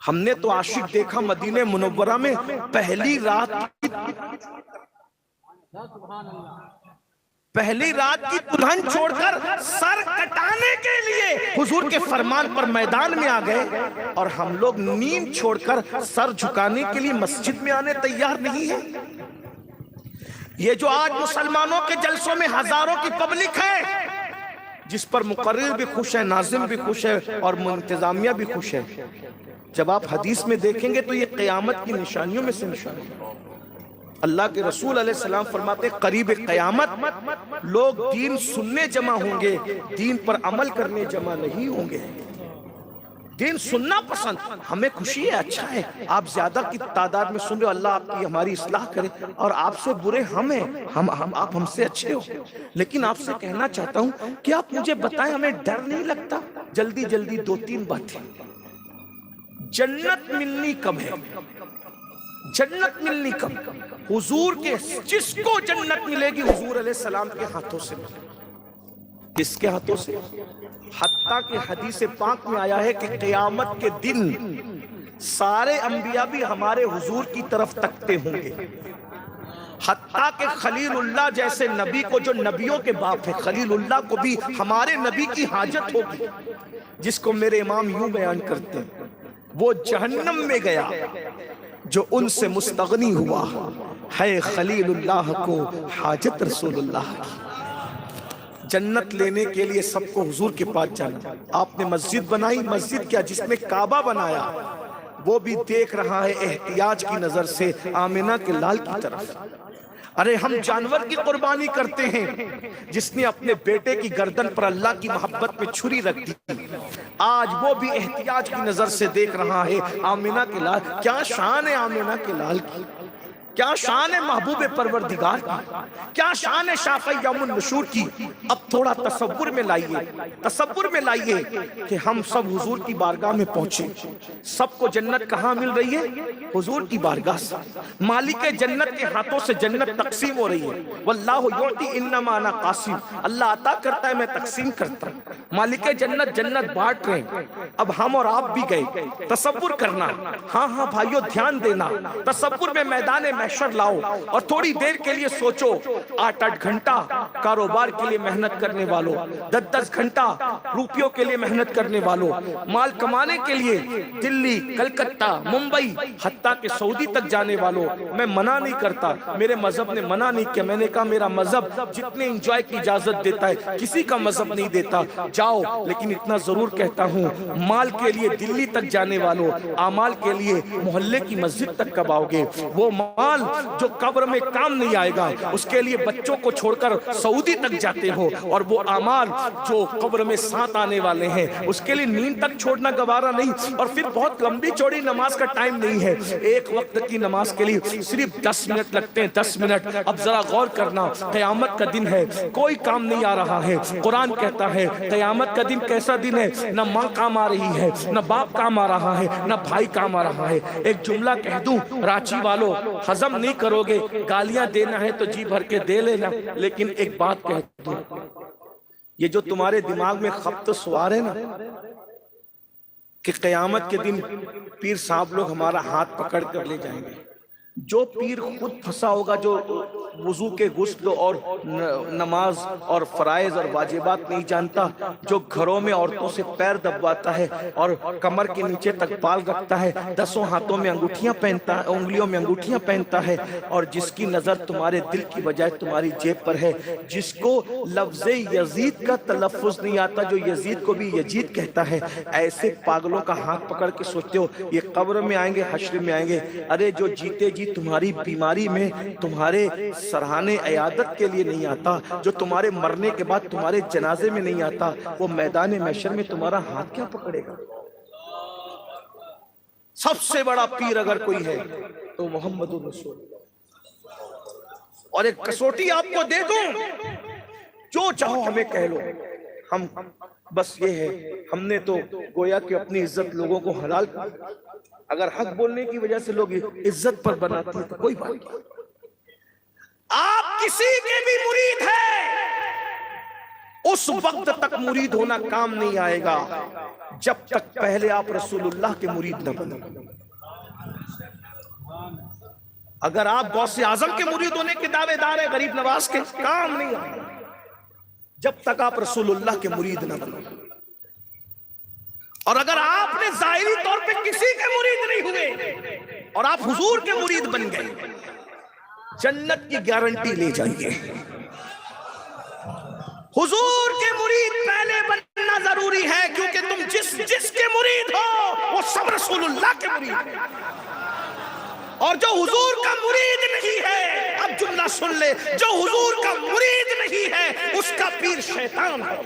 ہم نے تو عاشق دیکھا مدینہ منورہ میں پہلی رات کی دلہن چھوڑ کر سر کٹانے کے لیے حضور کے فرمان پر میدان میں آ گئے، اور ہم لوگ نیند چھوڑ کر سر جھکانے کے لیے مسجد میں آنے تیار نہیں ہیں۔ یہ جو آج مسلمانوں کے جلسوں میں ہزاروں کی پبلک ہے، جس پر مقرر بھی خوش ہے، ناظم بھی خوش ہے، اور انتظامیہ بھی خوش ہے، جب آپ حدیث میں دیکھیں گے تو یہ قیامت کی نشانیوں میں سے نشانی ہے۔ اللہ کے رسول علیہ السلام فرماتے قریب قیامت لوگ دین سننے جمع ہوں گے، دین پر عمل کرنے جمع نہیں ہوں گے۔ دین سننا پسند، ہمیں خوشی ہے، اچھا ہے، آپ زیادہ کی تعداد میں سن رہے ہو، اللہ آپ کی ہماری اصلاح کرے، اور آپ سے برے ہم ہیں، آپ ہم سے اچھے ہو، لیکن آپ سے کہنا چاہتا ہوں کہ آپ مجھے بتائیں ہمیں ڈر نہیں لگتا؟ جلدی جلدی 2-3 باتیں۔ جنت ملنی کب ہے؟ جنت ملنی کب؟ حضور کے جس کو جنت ملے گی حضور علیہ السلام کے ہاتھوں سے ملے گی۔ کس کے ہاتھوں سے؟ حتیٰ کہ حدیث پاک میں آیا ہے کہ قیامت کے دن سارے انبیاء بھی ہمارے حضور کی طرف تکتے ہوں گے، حتیٰ کہ خلیل اللہ جیسے نبی کو، جو نبیوں کے باپ ہے، خلیل اللہ کو بھی ہمارے نبی کی حاجت ہوگی، جس کو میرے امام یوں بیان کرتے ہیں، وہ جہنم میں گیا جو ان سے مستغنی ہوا، ہے خلیل اللہ کو حاجت رسول اللہ کی۔ جنت لینے کے لیے سب کو حضور کے پاس جانا۔ آپ نے مسجد بنائی، مسجد کیا، جس نے کعبہ بنایا وہ بھی دیکھ رہا ہے احتیاج کی نظر سے آمنہ کے لال کی طرف۔ ارے ہم جانور کی قربانی کرتے ہیں، جس نے اپنے بیٹے کی گردن پر اللہ کی محبت میں چھری رکھ دی، آج وہ بھی احتیاج کی نظر سے دیکھ رہا ہے آمنہ کے لال۔ کیا شان ہے آمنہ کے لال کی، کیا شان ہے محبوب پروردگار کی، کیا شان ہے شافع یوم النشور کی۔ اب تھوڑا تصور میں لائیے کہ ہم سب حضور کی بارگاہ میں پہنچے، سب کو جنت کہاں مل رہی ہے؟ حضور کی بارگاہ سے۔ مالک جنت کے ہاتھوں سے جنت تقسیم ہو رہی ہے، واللہ یعطی انما انا قاسم، اللہ عطا کرتا ہے میں تقسیم کرتا ہوں۔ مالک جنت جنت بانٹ رہے ہیں، اب ہم اور آپ بھی گئے۔ تصور کرنا، ہاں بھائیو دھیان دینا، تصور میں میدان محشر لاؤ اور تھوڑی دیر کے لیے سوچو، 8-8 گھنٹہ کاروبار کے لیے محنت کرنے والوں، 10-10 گھنٹہ روپیوں کے لیے محنت کرنے والوں، مال کمانے کے لیے دلی، کلکتہ، ممبئی، حتیٰ کہ سعودی تک جانے والوں۔ میں منع نہیں کرتا، میرے مذہب نے منع نہیں کیا، میں نے کہا میرا مذہب جتنے انجوائے کی اجازت دیتا ہے کسی کا مذہب نہیں دیتا، جاؤ، لیکن اتنا ضرور کہتا ہوں مال کے لیے دلی تک جانے والوں، اعمال کے لیے محلے کی مسجد تک کب آؤ گے؟ وہ مال جو قبر میں کام نہیں آئے گا، اس کے لیے بچوں کو چھوڑ کر سعودی تک جاتے ہو، اور وہ اعمال جو قبر میں ساتھ آنے والے ہیں اس کے لیے نیند تک چھوڑنا گوارا نہیں۔ اور پھر بہت لمبی چوڑی نماز کا ٹائم نہیں ہے، ایک وقت کی نماز کے لیے صرف 10 منٹ لگتے ہیں، 10 منٹ۔ اب ذرا غور کرنا، قیامت کا دن ہے، کوئی کام نہیں آ رہا ہے، قرآن کہتا ہے قیامت کا دن کیسا دن ہے، نہ ماں کام آ رہی ہے، نہ باپ کام آ رہا ہے، نہ بھائی کام آ رہا ہے۔ ایک جملہ کہہ دوں راچی والوں، ہضم نہیں کرو گے، گالیاں دینا ہے تو جی بھر کے دے لینا، لیکن ایک بات کہہ دوں، یہ جو تمہارے دماغ میں خبط سوار ہے نا کہ قیامت کے دن پیر صاحب لوگ ہمارا ہاتھ پکڑ کر لے جائیں گے، جو پیر خود پھنسا ہوگا، جو وضو کے غسل اور نماز اور فرائض اور واجبات نہیں جانتا، جو گھروں میں عورتوں سے پیر دبواتا ہے اور کمر کے نیچے تک بال رکھتا ہے، 10 ہاتھوں میں انگوٹھیاں پہنتا ہے، انگلیوں میں انگوٹھیاں پہنتا ہے، اور جس کی نظر تمہارے دل کی بجائے تمہاری جیب پر ہے، جس کو لفظ یزید کا تلفظ نہیں آتا، جو یزید کو بھی یزید کہتا ہے، ایسے پاگلوں کا ہاتھ پکڑ کے سوچتے ہو یہ قبر میں آئیں گے، حشر میں آئیں گے؟ ارے جو جیتے جی تمہاری بیماری میں تمہارے سرحانے عیادت کے لیے نہیں آتا، جو تمہارے مرنے کے بعد تمہارے جنازے میں نہیں آتا، وہ میدان محشر میں تمہارا ہاتھ کیا پکڑے گا؟ سب سے بڑا پیر اگر کوئی ہے تو محمد رسول۔ اور ایک کسوٹی آپ کو دے دوں، جو چاہو ہمیں کہہ لو، ہم بس یہ ہے، ہم نے تو گویا کہ اپنی عزت لوگوں کو حلال کر، اگر حق بولنے کی وجہ سے لوگ عزت پر بناتے ہیں تو کوئی بات نہیں۔ آپ کسی کے بھی مرید ہیں، اس وقت تک مرید ہونا کام نہیں آئے گا جب تک پہلے آپ رسول اللہ کے مرید نہ بنیں۔ اگر آپ غوث اعظم کے مرید ہونے کے دعوے دار ہیں، غریب نواز کے، کام نہیں آئے گا جب تک آپ رسول اللہ کے مرید نہ بنیں۔ اور اگر آپ نے ظاہری طور پہ کسی کے مرید نہیں ہوئے اور آپ حضور کے مرید بن گئے، جنت کی گارنٹی لے جائیے۔ حضور کے مرید پہلے بننا ضروری ہے، کیونکہ تم جس کے مرید ہو وہ سب رسول اللہ کے مرید ہیں، اور جو حضور کا مرید نہیں ہے، اب جملہ سن لے، جو حضور کا مرید نہیں ہے اس کا پیر شیطان ہے۔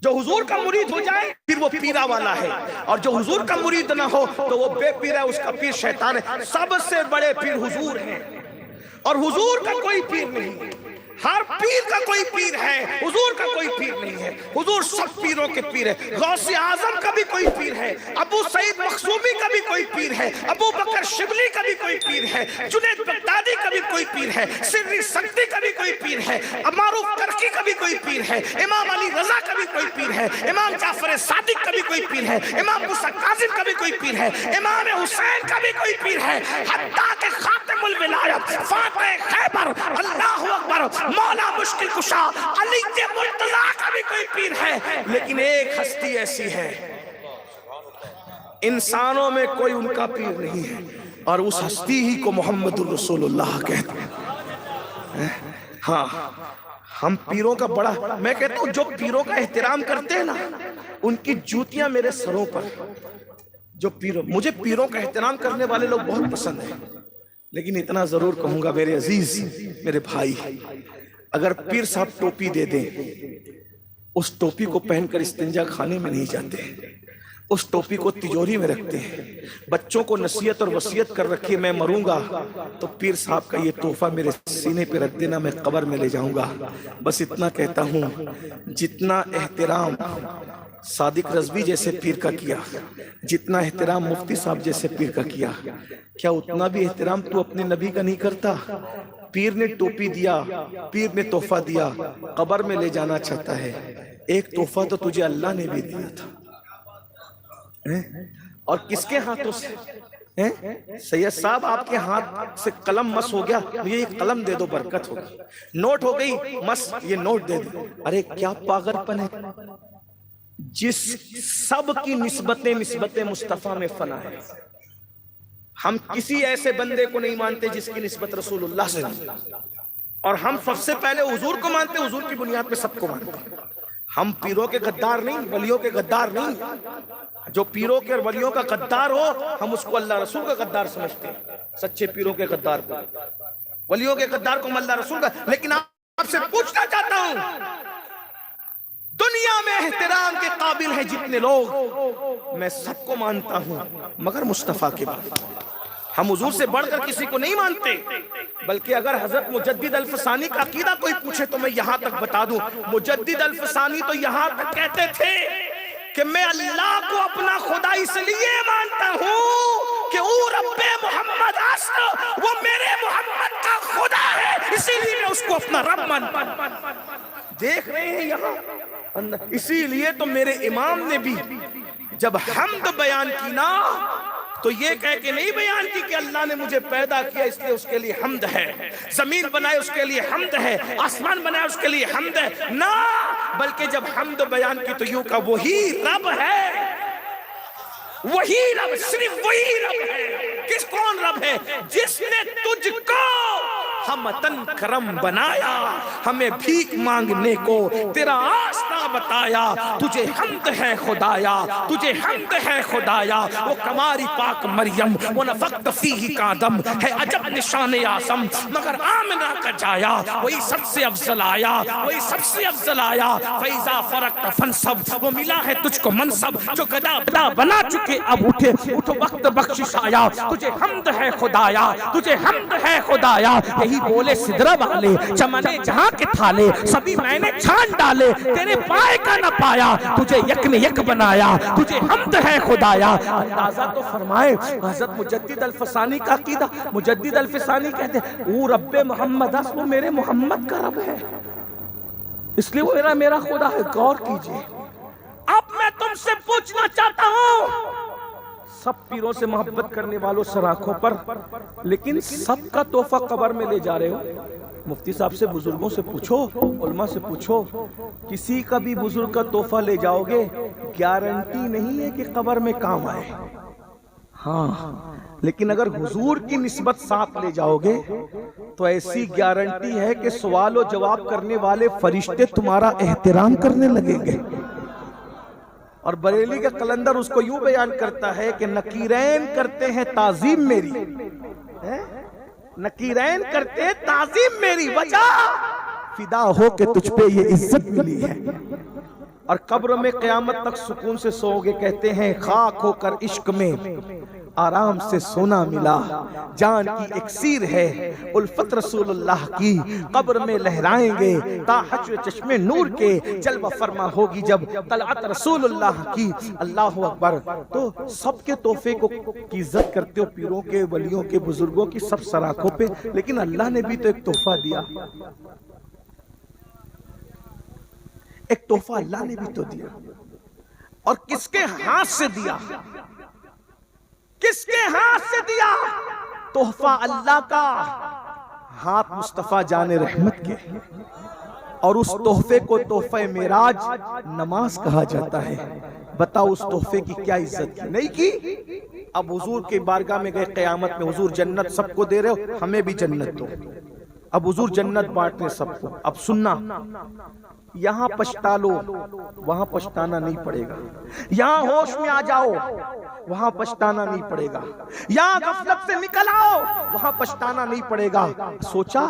جو حضور کا مرید ہو جائے پھر وہ پیرا والا ہے، اور جو حضور کا مرید نہ ہو تو وہ بے پیر ہے، اس کا پیر شیطان ہے۔ سب سے بڑے پیر حضور ہیں، اور حضور کا کوئی پیر نہیں ہے۔ ہر پیر کا کوئی پیر ہے، حضور کا کوئی پیر نہیں ہے۔ حضور سب پیروں کے پیر ہے۔ غوث اعظم کا بھی کوئی پیر ہے، ابو سعید مخزومی کا بھی کوئی پیر ہے، ابو بکر شبلی کا بھی کوئی پیر ہے، جنید بغدادی کا بھی کوئی پیر ہے، سری سکتی کا بھی کوئی پیر ہے، معروف کرکی کا بھی کوئی پیر ہے، امام علی رضا کا بھی کوئی پیر ہے، امام جعفر صادق کا بھی کوئی پیر ہے، امام موسیٰ کاظم کا بھی کوئی پیر ہے، امام حسین کا بھی کوئی پیر ہے، حتیٰ کہ خاتم الولایت فاتح خیبر، اللہ اکبر، مولا مشکل کشا علی مرتضیٰ کا بھی کوئی پیر ہے۔ لیکن ایک ہستی ایسی ہے، انسانوں میں کوئی ان کا پیر نہیں ہے، اور اس ہستی ہی کو محمد الرسول اللہ کہتے ہیں۔ ہاں، ہم پیروں کا بڑا، میں کہتا ہوں جو پیروں کا احترام کرتے ہیں نا، ان کی جوتیاں میرے سروں پر۔ جو پیروں، مجھے پیروں کا احترام کرنے والے لوگ بہت پسند ہیں، لیکن اتنا ضرور کہوں گا میرے عزیز، میرے بھائی، اگر پیر صاحب ٹوپی دے دیں، اس ٹوپی کو پہن کر استنجا خانے میں نہیں جاتے، اس ٹوپی کو تجوری میں رکھتے ہیں، بچوں کو نصیحت اور وصیت کر رکھیے میں مروں گا تو پیر صاحب کا یہ تحفہ میرے سینے پہ رکھ دینا، میں قبر میں لے جاؤں گا۔ بس اتنا کہتا ہوں، جتنا احترام صادق رضوی جیسے پیر کا کیا، جتنا احترام مفتی صاحب جیسے پیر کا کیا، کیا اتنا بھی احترام تو اپنے نبی کا نہیں کرتا؟ پیر نے ٹوپی دیا، پیر نے تحفہ دیا، قبر میں لے جانا چاہتا ہے، ایک تحفہ تو تجھے اللہ نے بھی دیا تھا، اور کس کے ہاتھوں سے؟ سید صاحب آپ کے ہاتھ سے قلم مس ہو گیا، مجھے یہ قلم دے دو برکت ہوگی، نوٹ ہو گئی مس، یہ نوٹ دے دو۔ ارے کیا پاگل پن ہے، جس سب کی نسبتیں مصطفیٰ میں فنا ہے۔ ہم کسی ایسے بندے کو نہیں مانتے جس کی نسبت رسول اللہ سے نہیں، اور ہم سب سے پہلے حضور کو مانتے، حضور کی بنیاد پہ سب کو مانتے۔ ہم پیروں کے غدار نہیں، ولیوں کے غدار نہیں۔ جو پیروں کے اور ولیوں کا غدار ہو ہم اس کو اللہ رسول کا غدار سمجھتے ہیں، سچے پیروں کے غدار کو، ولیوں کے غدار کو ہم اللہ رسول کا۔ لیکن آپ سے پوچھنا چاہتا ہوں، دنیا میں احترام کے قابل ہیں جتنے لوگ، میں سب کو مانتا ہوں مگر مصطفیٰ کے بعد۔ ہم حضور سے بڑھ کر کسی کو نہیں مانتے، بلکہ اگر حضرت مجدد الفسانی کا عقیدہ کوئی پوچھے تو میں یہاں تک بتا دوں، مجدد الفسانی تو یہاں تک کہتے تھے کہ میں اللہ کو اپنا خدا اس لیے مانتا ہوں کہ او رب محمد اصل وہ میرے محمد کا خدا ہے، اسی لیے میں اس کو اپنا رب مانتا ہوں۔ دیکھ رہے ہیں یہاں، اسی لیے تو میرے امام نے بھی جب حمد بیان کی نا تو یہ کہہ کے نہیں بیان کی کہ اللہ نے مجھے پیدا کیا اس لیے اس کے لیے حمد ہے، زمین بنائے اس کے لیے حمد ہے، آسمان بنائے اس کے لیے حمد ہے، نہ، بلکہ جب حمد بیان کی تو یوں کا وہی رب ہے، وہی رب، صرف وہی رب ہے۔ کس کون رب ہے؟ جس نے تجھ کو ہمتن کرم بنایا، ہمیں بھیک مانگنے کو تیرا آسنا بتایا، تجھے حمد ہے خدایا، تجھے حمد ہے خدایا، وہ کماری پاک مریم وہ نفقت فیہ کا دم ہے عجب نشان اعظم، مگر آمنہ کا جایا وہی سب سے افضل آیا، وہی سب سے افضل آیا، فیضا فرقت فنصب وہ ملا ہے تجھ کو منصب، جو گدا بدا بنا چکے اب اٹھے، اٹھو وقت بخشش آیا، تجھے حمد ہے خدایا، تجھے حمد ہے خدایا، یہی بولے سدرہ والے چمنے جہاں کے تھالے سبھی میں نے چھان ڈالے تیرے پائے کا نہ پایا تجھے یک نے یک بنایا تجھے حمد ہے خدایا. اندازہ تو فرمائے حضرت مجدد الفسانی کا عقیدہ. مجدد الفسانی کہتے ہیں وہ رب محمد اس وہ میرے محمد کا رب ہے اس لیے وہ میرا خدا ہے. غور کیجئے. اب میں تم سے پوچھنا چاہتا ہوں سب پیروں سے محبت کرنے والوں سر آنکھوں پر لیکن سب کا تحفہ قبر میں لے جا رہے ہو. مفتی صاحب سے بزرگوں سے پوچھو علماء سے پوچھو کسی کا بھی بزرگ کا تحفہ لے جاؤ گے گارنٹی نہیں ہے کہ قبر میں کام آئے. ہاں لیکن اگر حضور کی نسبت ساتھ لے جاؤ گے تو ایسی گارنٹی ہے کہ سوال و جواب کرنے والے فرشتے تمہارا احترام کرنے لگیں گے. اور بریلی کا قلندر اس کو یوں بیان کرتا ہے کہ نکیرین کرتے ہیں تعظیم میری نکیرین کرتے ہیں تعظیم میری وجہ فدا ہو کہ تجھ پہ یہ عزت ملی ہے. اور قبر میں قیامت تک سکون سے سو گے. کہتے ہیں خاک ہو کر عشق میں آرام سے سونا ملا جان کی اکسیر ہے الفت رسول اللہ کی قبر میں لہرائیں گے تا حشر چشمے نور کے جلوہ فرما ہوگی جب طلعت رسول اللہ کی. اللہ اکبر. تو سب کے تحفے کو کی عزت کرتے ہو پیروں کے ولیوں کے بزرگوں کی سب سراخوں پہ لیکن اللہ نے بھی تو ایک تحفہ دیا. ایک تحفہ اللہ نے بھی تو دیا اور کس کے ہاتھ سے دیا کس کے ہاتھ سے دیا تحفہ اللہ کا ہاتھ مصطفیٰ جان رحمت کے اور اس تحفے کو تحفہ معراج نماز کہا جاتا ہے. بتاؤ اس تحفے کی کیا عزت کی نہیں کی. اب حضور کے بارگاہ میں گئے قیامت میں حضور جنت سب کو دے رہے ہو ہمیں بھی جنت دو. اب حضور جنت بانٹ رہے سب کو. اب سننا یہاں پچھتا لو وہاں پچھتانا نہیں پڑے گا. یہاں ہوش میں آ جاؤ وہاں پچھتانا نہیں پڑے گا. یہاں غفلت سے نکل آؤ وہاں پچھتانا نہیں پڑے گا. سوچا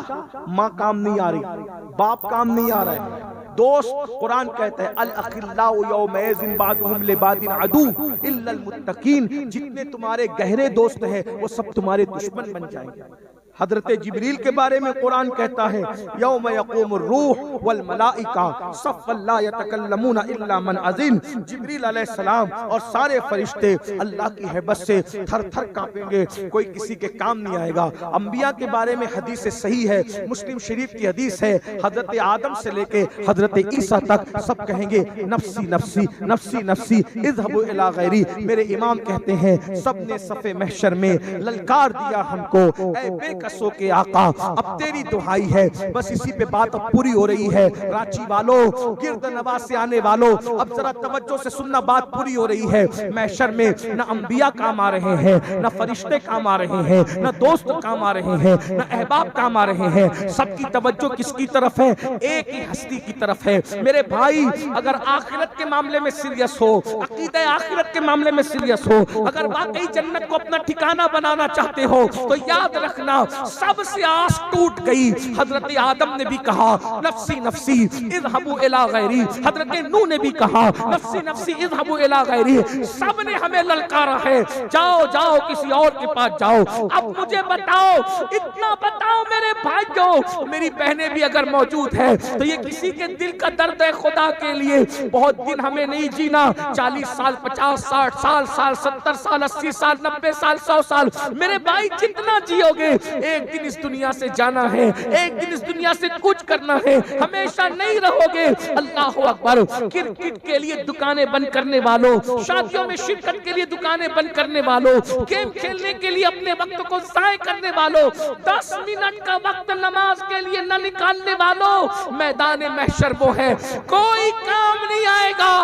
ماں کام نہیں آ رہی باپ کام نہیں آ رہا ہے دوست. قرآن کہتا ہے الاخلاء یومئذ بعضهم لبعض عدو الا المتقین. جتنے تمہارے گہرے دوست ہیں وہ سب تمہارے دشمن بن جائیں گے. حضرت جبریل کے بارے میں قرآن کہتا ہے یوم یقوم الروح والملائکہ صفا لا یتکلمون الا من اذن. جبریل علیہ السلام اور سارے فرشتے اللہ کی ہیبت سے تھر تھر کانپیں گے کوئی کسی کے کام نہیں آئے گا. انبیاء کے بارے میں حدیث صحیح ہے مسلم شریف کی حدیث ہے حضرت آدم سے لے کے حضرت عیسیٰ تک سب کہیں گے نفسی نفسی نفسی نفسی اذهبوا الی غیری. میرے امام کہتے ہیں سب نے صف محشر میں للکار دیا ہم کو اے بے کسوں کے آقا اب تیری دعائی ہے. بس اسی پہ بات اب پوری ہو رہی ہے. راچی والوں گرد نواز سے آنے والوں اب ذرا توجہ سے سننا بات پوری ہو رہی ہے. محشر میں نہ انبیاء کام آ رہے ہیں نہ فرشتے کام آ رہے ہیں نہ دوست کام آ رہے ہیں نہ احباب کام آ رہے ہیں. سب کی توجہ کس کی طرف ہے ایک ہی ہستی کی طرف ہے. میرے بھائی اگر آخرت کے معاملے میں سیریس ہو عقیدہ آخرت کے معاملے میں سیریس ہو اگر واقعی جنت کو اپنا ٹھکانہ بنانا چاہتے ہو تو یاد رکھنا سب سے آس ٹوٹ گئی. حضرت آدم نے بھی کہا نفسی نفسی اذهبوا الی غیری. حضرت نوح نے بھی کہا نفسی نفسی اذهبوا الی غیری. سب نے ہمیں للکارا ہے جاؤ جاؤ کسی اور کے پاس جاؤ. اب مجھے بتاؤ اتنا بتاؤ میرے بھائیوں میری بہنیں بھی اگر موجود ہے تو یہ کسی کے دل کا درد ہے خدا کے لیے. بہت دن ہمیں نہیں جینا 40 سال 50 60 سال 70 سال 80 سال 90 سال 100 سال. میرے بھائی جتنا جیو گے ایک دن اس دنیا سے جانا ہے ایک دن اس دنیا سے کچھ کرنا ہے ہمیشہ نہیں رہو گے. اللہ اکبر. کرکٹ کے لیے دکانیں بند کرنے والوں شادیوں میں شرکت کے لیے دکانیں بند کرنے والوں گیم کھیلنے کے لیے اپنے وقت کو ضائع کرنے والوں 10 منٹ کا وقت نماز کے لیے نہ نکالنے والوں میدان محشر وہ ہے کوئی کام نہیں آئے گا.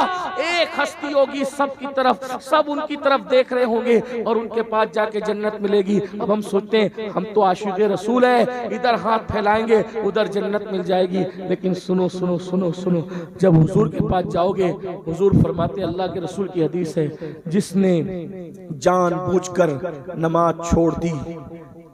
ایک ہستی ہوگی سب کی طرف سب ان کی طرف دیکھ رہے ہوں گے اور ان کے پاس جا کے جنت ملے گی. اب ہم سوچتے ہیں ہم تو عاشق رسول ہے ادھر ہاتھ پھیلائیں گے ادھر جنت مل جائے گی. لیکن سنو سنو سنو سنو جب حضور کے پاس جاؤ گے حضور فرماتے اللہ کے رسول کی حدیث ہے جس نے جان بوجھ کر نماز چھوڑ دی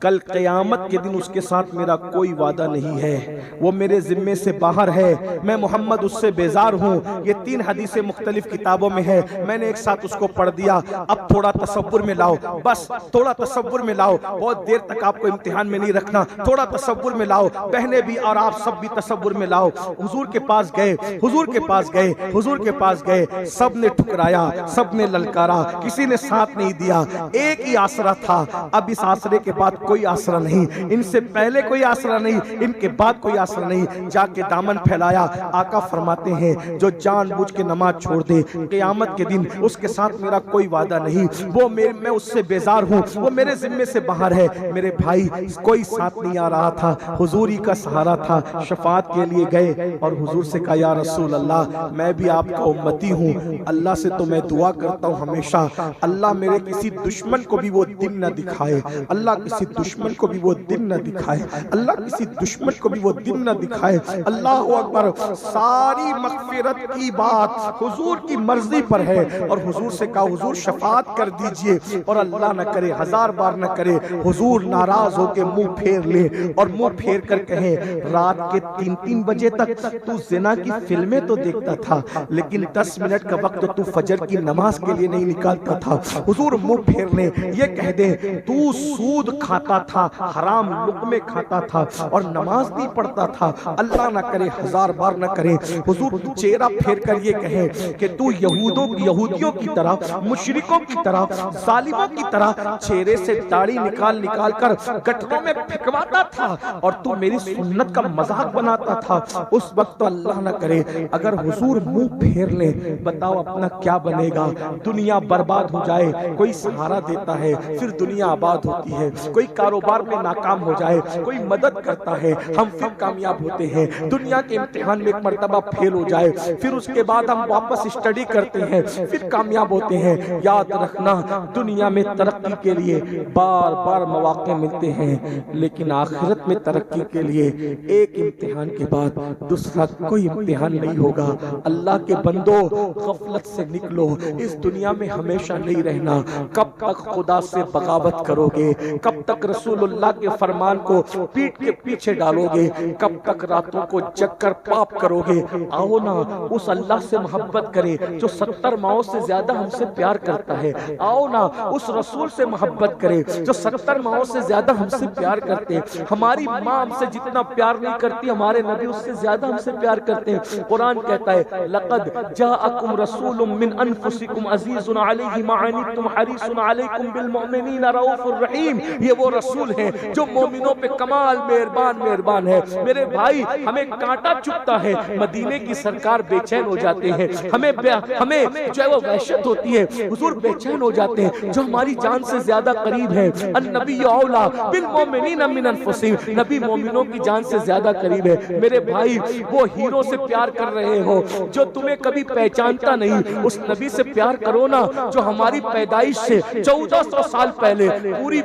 کل قیامت کے دن اس کے ساتھ میرا کوئی وعدہ نہیں ہے، وہ میرے ذمے سے باہر ہے، میں محمد اس سے بیزار ہوں۔ یہ 3 حدیثیں مختلف کتابوں میں ہے، میں نے ایک ساتھ اس کو پڑھ دیا۔ اب تھوڑا تصور میں لاؤ، بس تھوڑا تصور میں لاؤ، بہت دیر تک آپ کو امتحان میں نہیں رکھنا، تھوڑا تصور میں لاؤ، بہنیں بھی اور آپ سب بھی تصور میں لاؤ۔ حضور کے پاس گئے، حضور کے پاس گئے، حضور کے پاس گئے، سب نے ٹھکرایا، سب نے للکارا، کسی نے ساتھ نہیں دیا۔ ایک ہی آسرا تھا، اب اس آسرے کے بعد کوئی آسرا نہیں، ان سے پہلے کوئی آسرا نہیں، ان کے بعد کوئی آسرا نہیں۔ جا کے دامن پھیلایا۔ آقا فرماتے ہیں جو جان بوجھ کے نماز چھوڑ دے قیامت کے دن اس کے ساتھ میرا کوئی وعدہ نہیں، وہ میں اس سے بیزار ہوں، وہ میرے ذمے سے باہر ہے۔ میرے بھائی کوئی ساتھ نہیں آ رہا تھا، حضور ہی کا سہارا تھا۔ شفاعت کے لیے گئے اور حضور سے کہا یا رسول اللہ میں بھی آپ کا امتی ہوں، اللہ سے تو میں دعا کرتا ہوں ہمیشہ، اللہ میرے کسی دشمن کو بھی وہ دن نہ دکھائے، اللہ کسی دشمن کو بھی وہ دن نہ دکھائے، اللہ کسی دشمن کو بھی وہ دن نہ دکھائے۔ اللہ اکبر، ساری مغفرت کی بات حضور کی مرضی پر ہے، اور حضور سے کہا حضور شفاعت کر دیجئے، اور اللہ نہ کرے 1000 بار نہ کرے حضور ناراض ہو کے منہ پھیر لے اور منہ پھیر کر کہیں رات کے 3 بجے تک تو زنا کی فلمیں تو دیکھتا تھا، لیکن 10 منٹ کا وقت تو فجر کی نماز کے لیے نہیں نکالتا تھا۔ حضور منہ پھیر لیں، یہ کہہ دیں تو سود کھاتا تھا، حرام لقمے کھاتا تھا اور نماز نہیں پڑھتا تھا، اللہ نہ کرے 1000 بار نہ کرے حضور چہرہ پھیر کر یہ کہیں کہ تو یہودیوں کی طرح، مشرکوں کی طرح، ظالموں کی طرح چہرے سے داڑھی نکال کر گٹروں میں پھینکواتا تھا اور تو میری سنت کا مذاق بناتا تھا۔ اس وقت تو اللہ نہ کرے اگر حضور منہ پھیر لیں، بتاؤ اپنا کیا بنے گا؟ دنیا برباد ہو جائے، کوئی سہارا دیتا ہے پھر دنیا آباد ہوتی ہے، کوئی کاروبار میں ناکام ہو جائے کوئی مدد کرتا ہے، ہم پھر کامیاب ہوتے ہیں، دنیا کے امتحان میں ایک مرتبہ فیل ہو جائے پھر اس کے بعد ہم واپس اسٹڈی کرتے ہیں پھر کامیاب ہوتے ہیں۔ یاد رکھنا دنیا میں ترقی کے لیے بار بار مواقع ملتے ہیں، لیکن آخرت میں ترقی کے لیے ایک امتحان کے بعد دوسرا کوئی امتحان نہیں ہوگا۔ اللہ کے بندو غفلت سے نکلو، اس دنیا میں ہمیشہ نہیں رہنا۔ کب تک خدا سے بغاوت کرو گے؟ کب تک رسول اللہ کے فرمان کو پیٹ کے پیچھے ڈالو گے؟ کب تک راتوں کو جگ کر پاپ کرو گے؟ آؤ نا اس اللہ سے محبت کرے جو 70 ماؤں سے زیادہ ہم سے پیار کرتا ہے، آؤ نا اس رسول سے محبت کرے جو 70 ماؤں سے زیادہ ہم سے پیار کرتے ہیں۔ ہماری ماں ہم سے جتنا پیار نہیں کرتی، ہمارے نبی اس سے زیادہ ہم سے پیار کرتے ہیں۔ قرآن کہتا ہے لقد جاءکم رسول من انفسکم عزیز علیہ ما عنتم حریص علیکم بالمؤمنین رؤوف الرحیم۔ یہ وہ رسول ہیں جو مومنوں پہ کمال مہربان ہے۔ میرے بھائی ہمیں کانٹا چبھتا ہے، مدینے کی سرکار بے چین ہو جاتے ہیں، ہمیں جو ہے وہ وحشت ہوتی ہے، حضور بے چین ہو جاتے ہیں جو ہماری جان سے زیادہ قریب ہے۔ النبی اولا بالمؤمنین من انفسہم، نبی مومنوں کی جان سے زیادہ قریب ہے۔ میرے بھائی وہ ہیرو سے پیار کر رہے ہو جو تمہیں کبھی پہچانتا نہیں، اس نبی سے پیار کرو نا جو ہماری پیدائش سے 1400 سال پہلے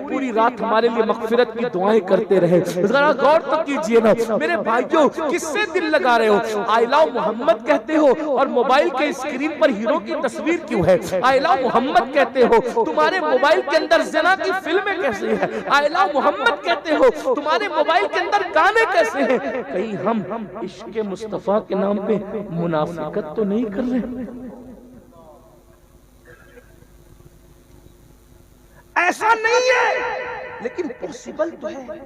پوری رات ہمارے لیے مغفرت کی دعائیں کرتے رہے۔ ذرا غور تو کیجئے نا میرے بھائیوں، کس سے دل لگا رہے ہو؟ آئی لو محمد کہتے ہو اور موبائل کے اسکرین پر ہیرو کی تصویر کیوں ہے؟ آئی لو محمد کہتے ہو، تمہارے موبائل کے اندر زنا کی فلمیں کیسے ہیں؟ آئی لو محمد کہتے ہو، تمہارے موبائل کے اندر گانے کیسے ہیں؟ کہیں ہم عشق مصطفیٰ کے نام پہ منافقت تو نہیں کر رہے؟ ایسا نہیں ہے لیکن پوسیبل تو ہے۔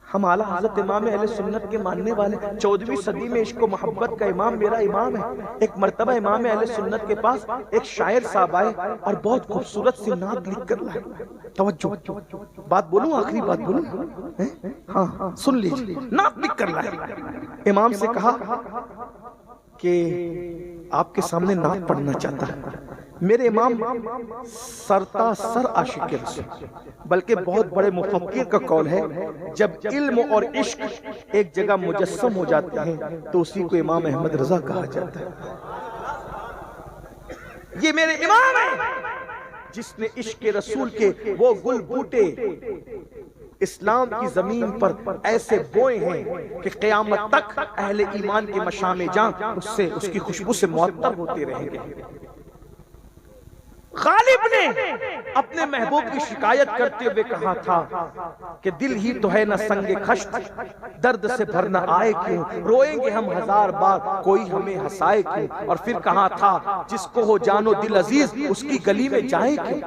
ہم اعلیٰ حضرت امام اہل سنت کے ماننے والے 14ویں صدی میں عشق و محبت کا امام میرا امام ہے۔ ایک مرتبہ امام اہل سنت کے پاس ایک شاعر صاحب آئے اور بہت خوبصورت سی نعت لکھ کر لائے۔ توجہ، بات بولوں؟ آخری بات بولوں؟ ہاں سن لیجیے، نعت لکھ کر لائے۔ امام سے کہا کہ آپ کے سامنے نعت پڑھنا چاہتا ہے۔ میرے امام سرتا سر عاشق رسول، بلکہ بہت بڑے مفکر کا قول ہے جب علم اور عشق ایک جگہ مجسم ہو جاتے ہیں تو اسی کو امام احمد رضا کہا جاتا ہے۔ یہ میرے امام ہیں جس نے عشق رسول کے وہ گل بوٹے اسلام کی زمین پر ایسے بوئے ہیں کہ قیامت تک اہل ایمان کے مشام جاں اس کی خوشبو سے معطر ہوتے رہیں گے۔ غالب نے اپنے محبوب کی شکایت کرتے ہوئے کہا تھا کہ دل ہی تو ہے نہ سنگ خشت، درد سے بھرنا آئے کیوں، روئیں گے ہم ہزار بار کوئی ہمیں ہنسائے کیوں. اور پھر کہا تھا جس کو ہو جانو دل عزیز اس کی گلی میں جائے کیوں.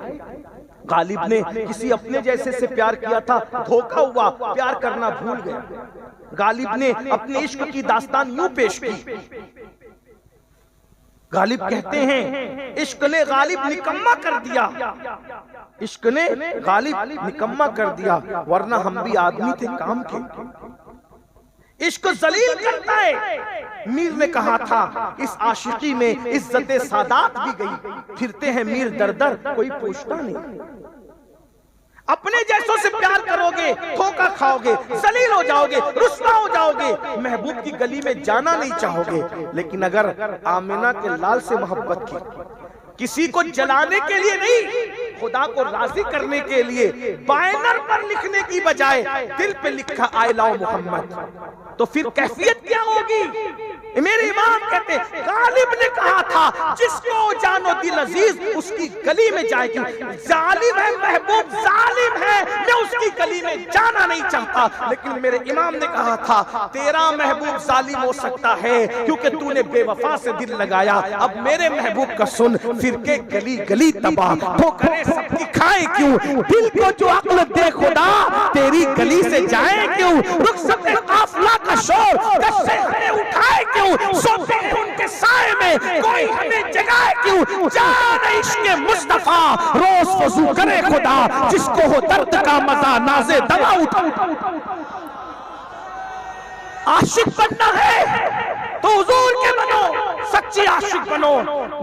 غالب نے کسی اپنے جیسے سے پیار کیا تھا، دھوکا ہوا، پیار کرنا بھول گیا. غالب نے اپنے عشق کی داستان یوں پیش کی. غالب کہتے ہیں عشق نے غالب نکمہ کر دیا، عشق نے غالب نکمہ کر دیا، ورنہ ہم بھی آدمی تھے کام کے. عشق ذلیل کرتا ہے. میر نے کہا تھا اس عاشقی میں عزت سادات بھی گئی، پھرتے ہیں میر در در کوئی پوچھتا نہیں. اپنے جیسوں سے پیار کرو گے دھوکا کھاؤ گے، ذلیل ہو جاؤ گے، رسوا ہو جاؤ گے، محبوب کی گلی میں جانا نہیں چاہو گے. لیکن اگر آمنہ کے لال سے محبت کی، کسی کو جلانے کے لیے نہیں، خدا کو راضی کرنے کے لیے بینر پر لکھنے کی بجائے دل پہ لکھا آئی لو محمد، تو پھر کیفیت کیا ہوگی؟ میرے امام کہتے ہیں غالب نے کہا تھا جس کو جانو دل عزیز اس کی گلی میں جائے گی. ظالم ہے محبوب، ظالم ہے، میں اس کی گلی میں جانا نہیں چاہتا. لیکن میرے امام نے کہا تھا تیرا محبوب ظالم ہو سکتا ہے کیونکہ تو نے بے وفا سے دل لگایا. اب میرے محبوب کا سن، فرقے گلی گلی تباہ، ٹھوکریں سب کی کھائے کیوں، دل کو جو عقل دے خدا تیری گلی سے جائے کیوں، رخصت قافلہ کا شور کشے ہمیں اٹھائے کیوں، سوتے ہیں ان کے سائے میں کوئی ہمیں جگائے کیوں. جان عشق مصطفیٰ روز وضو کرے خدا، جس کو ہو درد کا مزہ نازے دوا اٹھا. عاشق بننا ہے تو حضور کے بنو، سچی عاشق بنو.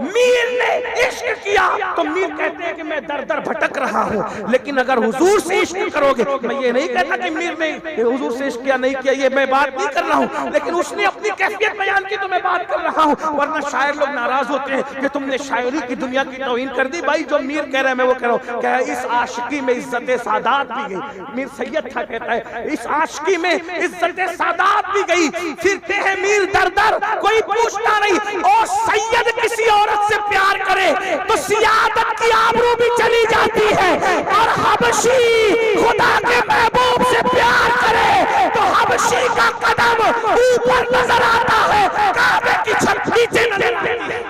میر نے عشق کیا تو میر کہتے ہیں کہ میں در در بھٹک رہا ہوں. لیکن اگر حضور سے عشق کرو گے، میں یہ نہیں کہتا کہ میر نے حضور سے عشق کیا نہیں کیا، یہ میں بات نہیں کر رہا ہوں، لیکن اس نے اپنی کیفیت بیان کی تو میں بات کر رہا ہوں. ورنہ شاعر لوگ ناراض ہوتے ہیں کہ تم نے شاعری کی دنیا کی توہین کر دی. بھائی جو میر کہہ رہا ہے میں وہ کہہ رہا ہوں کہ اس عاشقی میں عزت سادات بھی گئی. میر سید تھا کہتا ہے اس عاشقی میں عزت سادات بھی گئی، پھرتے ہیں میر در در کوئی پوچھتا نہیں. اور سید کسی عورت سے پیار کرے تو سیادت کی آبرو بھی چلی جاتی ہے، اور حبشی خدا کے محبوب سے پیار کرے تو حبشی کا قدم اوپر نظر آتا ہے، کعبے کی چھت نیچے نظر آتی ہے.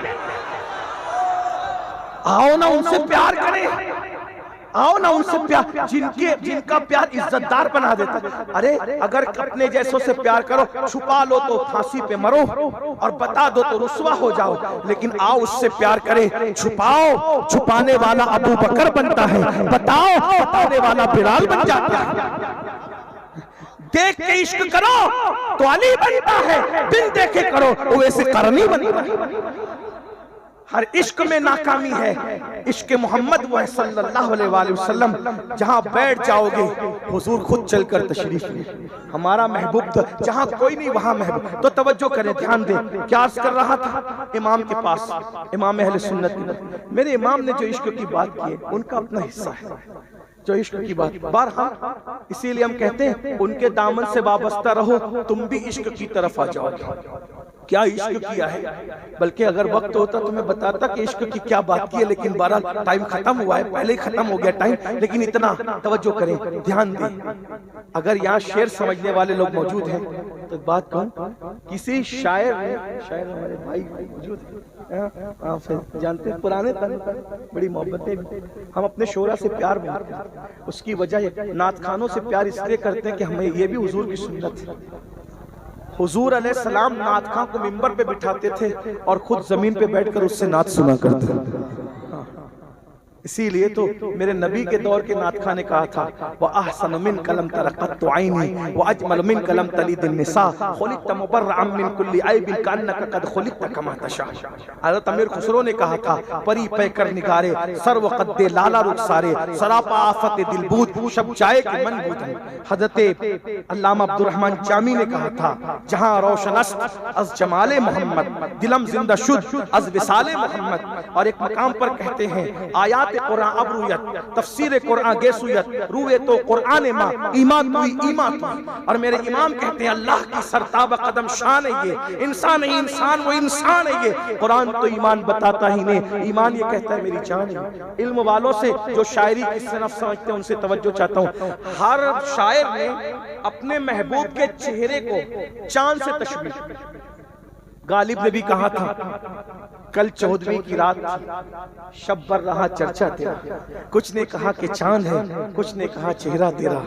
آؤ نا ان سے پیار کرے، آؤ نا ان سے پیار، جن کا پیار عزت دار بنا دیتا. ارے اگر اپنے جیسوں سے پیار کرو، چھپا لو تو پھانسی پہ مرو، اور بتا دو تو رسوا ہو جاؤ. لیکن آؤ اس سے پیار کرے، چھپاؤ چھپانے والا ابو بکر بنتا ہے، بتاؤ بتانے والا بلال بن جاتا ہے. دیکھ کے عشق کرو تو علی بنتا ہے، بن دیکھے کرو تو ویسے قرنی بنتا ہے. ہر عشق میں ناکامی ہے، عشق محمد وہ ہے صلی اللہ علیہ وآلہ وسلم. جہاں بیٹھ جاؤ گے حضور خود چل کر تشریف لے. ہمارا محبوب جہاں کوئی نہیں وہاں محبوب. تو توجہ کریں، دھیان دیں. کیا عرض کر رہا تھا؟ امام کے پاس، امام اہل سنت. میرے امام نے جو عشق کی بات کی ہے ان کا اپنا حصہ ہے. جو عشق کی بات بہرحال، اسی لیے ہم کہتے ہیں ان کے دامن سے وابستہ رہو، تم بھی عشق کی طرف آ جاؤ گے. کیا عشق کیا ہے، بلکہ اگر وقت ہوتا تو میں بتاتا کہ عشق کی کیا بات کی ہے، لیکن بہرحال ٹائم ختم ہوا ہے، پہلے ہی ختم ہو گیا ٹائم. لیکن اتنا توجہ کریں، دھیان دیں. اگر یہاں شعر سمجھنے والے لوگ موجود ہیں تو بات کہوں، کسی شاعر نے، شاعر ہمارے بھائی موجود ہیں، جانتے ہیں پرانے بڑی محبتیں ہم اپنے شعرا سے پیار بناتے ہیں. اس کی وجہ نعت خوانوں سے پیار اس لیے کرتے ہیں کہ ہمیں یہ بھی حضور کی سنت ہے. حضور علیہ السلام نعت خواں کو منبر پہ بٹھاتے تھے اور خود زمین پہ بیٹھ کر اس سے نعت سنا کرتے تھے. اسی لیے تو میرے نبی کے دور کے نعت خواں نے کہا تھا وَأَحْسَنُ مِنْكَ لَمْ تَرَ قَطُّ عَيْنِي وَأَجْمَلُ مِنْكَ لَمْ تَلِدِ النِّسَاءُ خُلِقْتَ مُبَرَّأً مِنْ كُلِّ عَيْبٍ كَأَنَّكَ قَدْ خُلِقْتَ كَمَا تَشَاءُ. حضرت امیر خسرو نے کہا تھا پری پیکر نگارے سر و قد لالا رخسارے سراپا آفت دلبود شب چائے کے من بود. حضرت علامہ عبد الرحمن جامی نے کہا تھا جہاں روشن است از جمال محمد دلم زندہ شد از وصال محمد. اور ایک مقام پر کہتے ہیں آیات قرآن ابرویت تفسیر قرآن گیسویت روئے تو قرآن ماں ایمان توی ایمان توی. اور میرے امام کہتے ہیں اللہ کی سرتابہ قدم شان ہے یہ, انسان ہے انسان وہ انسان ہے یہ. قرآن تو ایمان بتاتا ہی نہیں, ایمان یہ کہتا ہے میری جان ہے. علم والوں سے جو شاعری کی صنف سمجھتے ہیں ان سے توجہ چاہتا ہوں. ہر شاعر نے اپنے محبوب کے چہرے کو چاند سے تشبیہ. غالب نے بھی کہا تھا کل 14ویں کی رات شب بر رہا چرچا تیرا, کچھ نے کہا کہ چاند ہے, کچھ نے کہا چہرہ تیرا.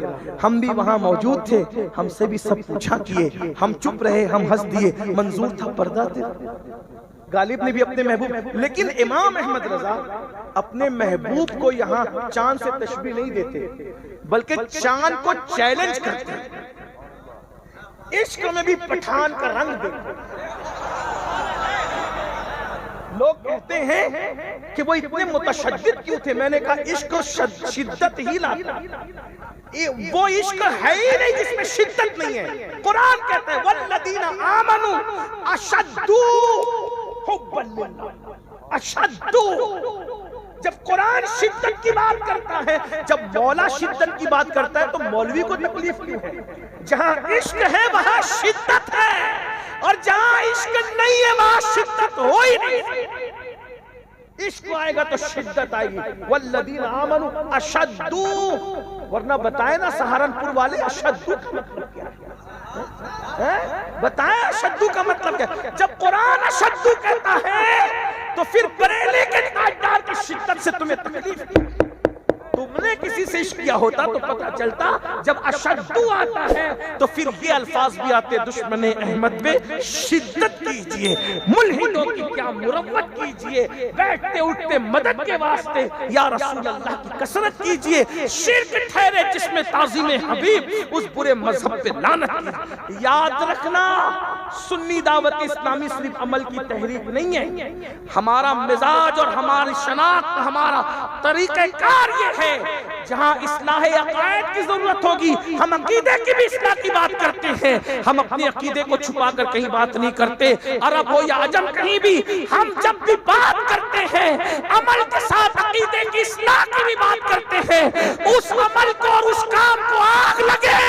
ہم بھی وہاں موجود تھے, ہم سے بھی سب پوچھا کیے, ہم چپ رہے ہم ہنس دیے, منظور تھا پردہ تیرا. غالب نے بھی اپنے محبوب, لیکن امام احمد رضا اپنے محبوب کو یہاں چاند سے تشبیہ نہیں دیتے بلکہ چاند کو چیلنج کرتے ہیں. عشق میں بھی پٹھان کا رنگ دیکھو. لوگ کہتے ہیں کہ وہ اتنے متشدد کیوں تھے. میں نے کہا عشق شدت ہی لاتا, وہ عشق ہے ہی نہیں جس میں شدت نہیں ہے. قرآن کہتا ہے والذین آمنوا اشد حبا للہ. اشد, جب قرآن شدت کی بات کرتا ہے, جب مولا شدت کی بات کرتا ہے تو مولوی کو تکلیف کیوں ہے؟ جہاں عشق ہے وہاں شدت ہے, اور جہاں عشق نہیں ہے وہاں شدت ہو ہی نہیں. عشق آئے گا تو شدت آئے گی. والذین آمنوا اشد, ورنہ بتائے نا سہارنپور والے اشد کا مطلب کیا ہے؟ بتائیں اشدو کا مطلب کیا؟ جب قرآن اشدو کہتا ہے تو پھر بریلی کے تاجدار کی شدت سے تمہیں تکلیف کی. تم نے کسی سے عشق کیا ہوتا تو پتہ چلتا. جب اشدو آتا ہے تو پھر یہ الفاظ بھی آتے, دشمن احمد پہ شدت کیجئے, ملحدوں کی کیا مروت کیجئے, بیٹھتے اٹھتے مدد کے واسطے یا رسول اللہ کی کثرت کیجئے. شرک ٹھہرے جس میں تعظیم حبیب, اس برے مذہب پہ لعنت کیجئے. یاد رکھنا سنی دعوت اسلامی صرف عمل کی تحریک نہیں ہے, ہمارا مزاج اور ہماری شناخت, ہمارا طریقہ کار یہ ہے. جہاں اصلاح عقائد کی ضرورت ہوگی ہم عقیدے کی بھی اصلاح کی بات کرتے ہیں. ہم اپنے عقیدے کو چھپا کر کہیں بات نہیں کرتے, عرب ہو یا عجم کہیں بھی. ہم جب بھی بات کرتے ہیں عمل کے ساتھ عقیدے کی اصلاح کی بھی بات کرتے ہیں. اس عمل کو اور اس کام کو آگ لگے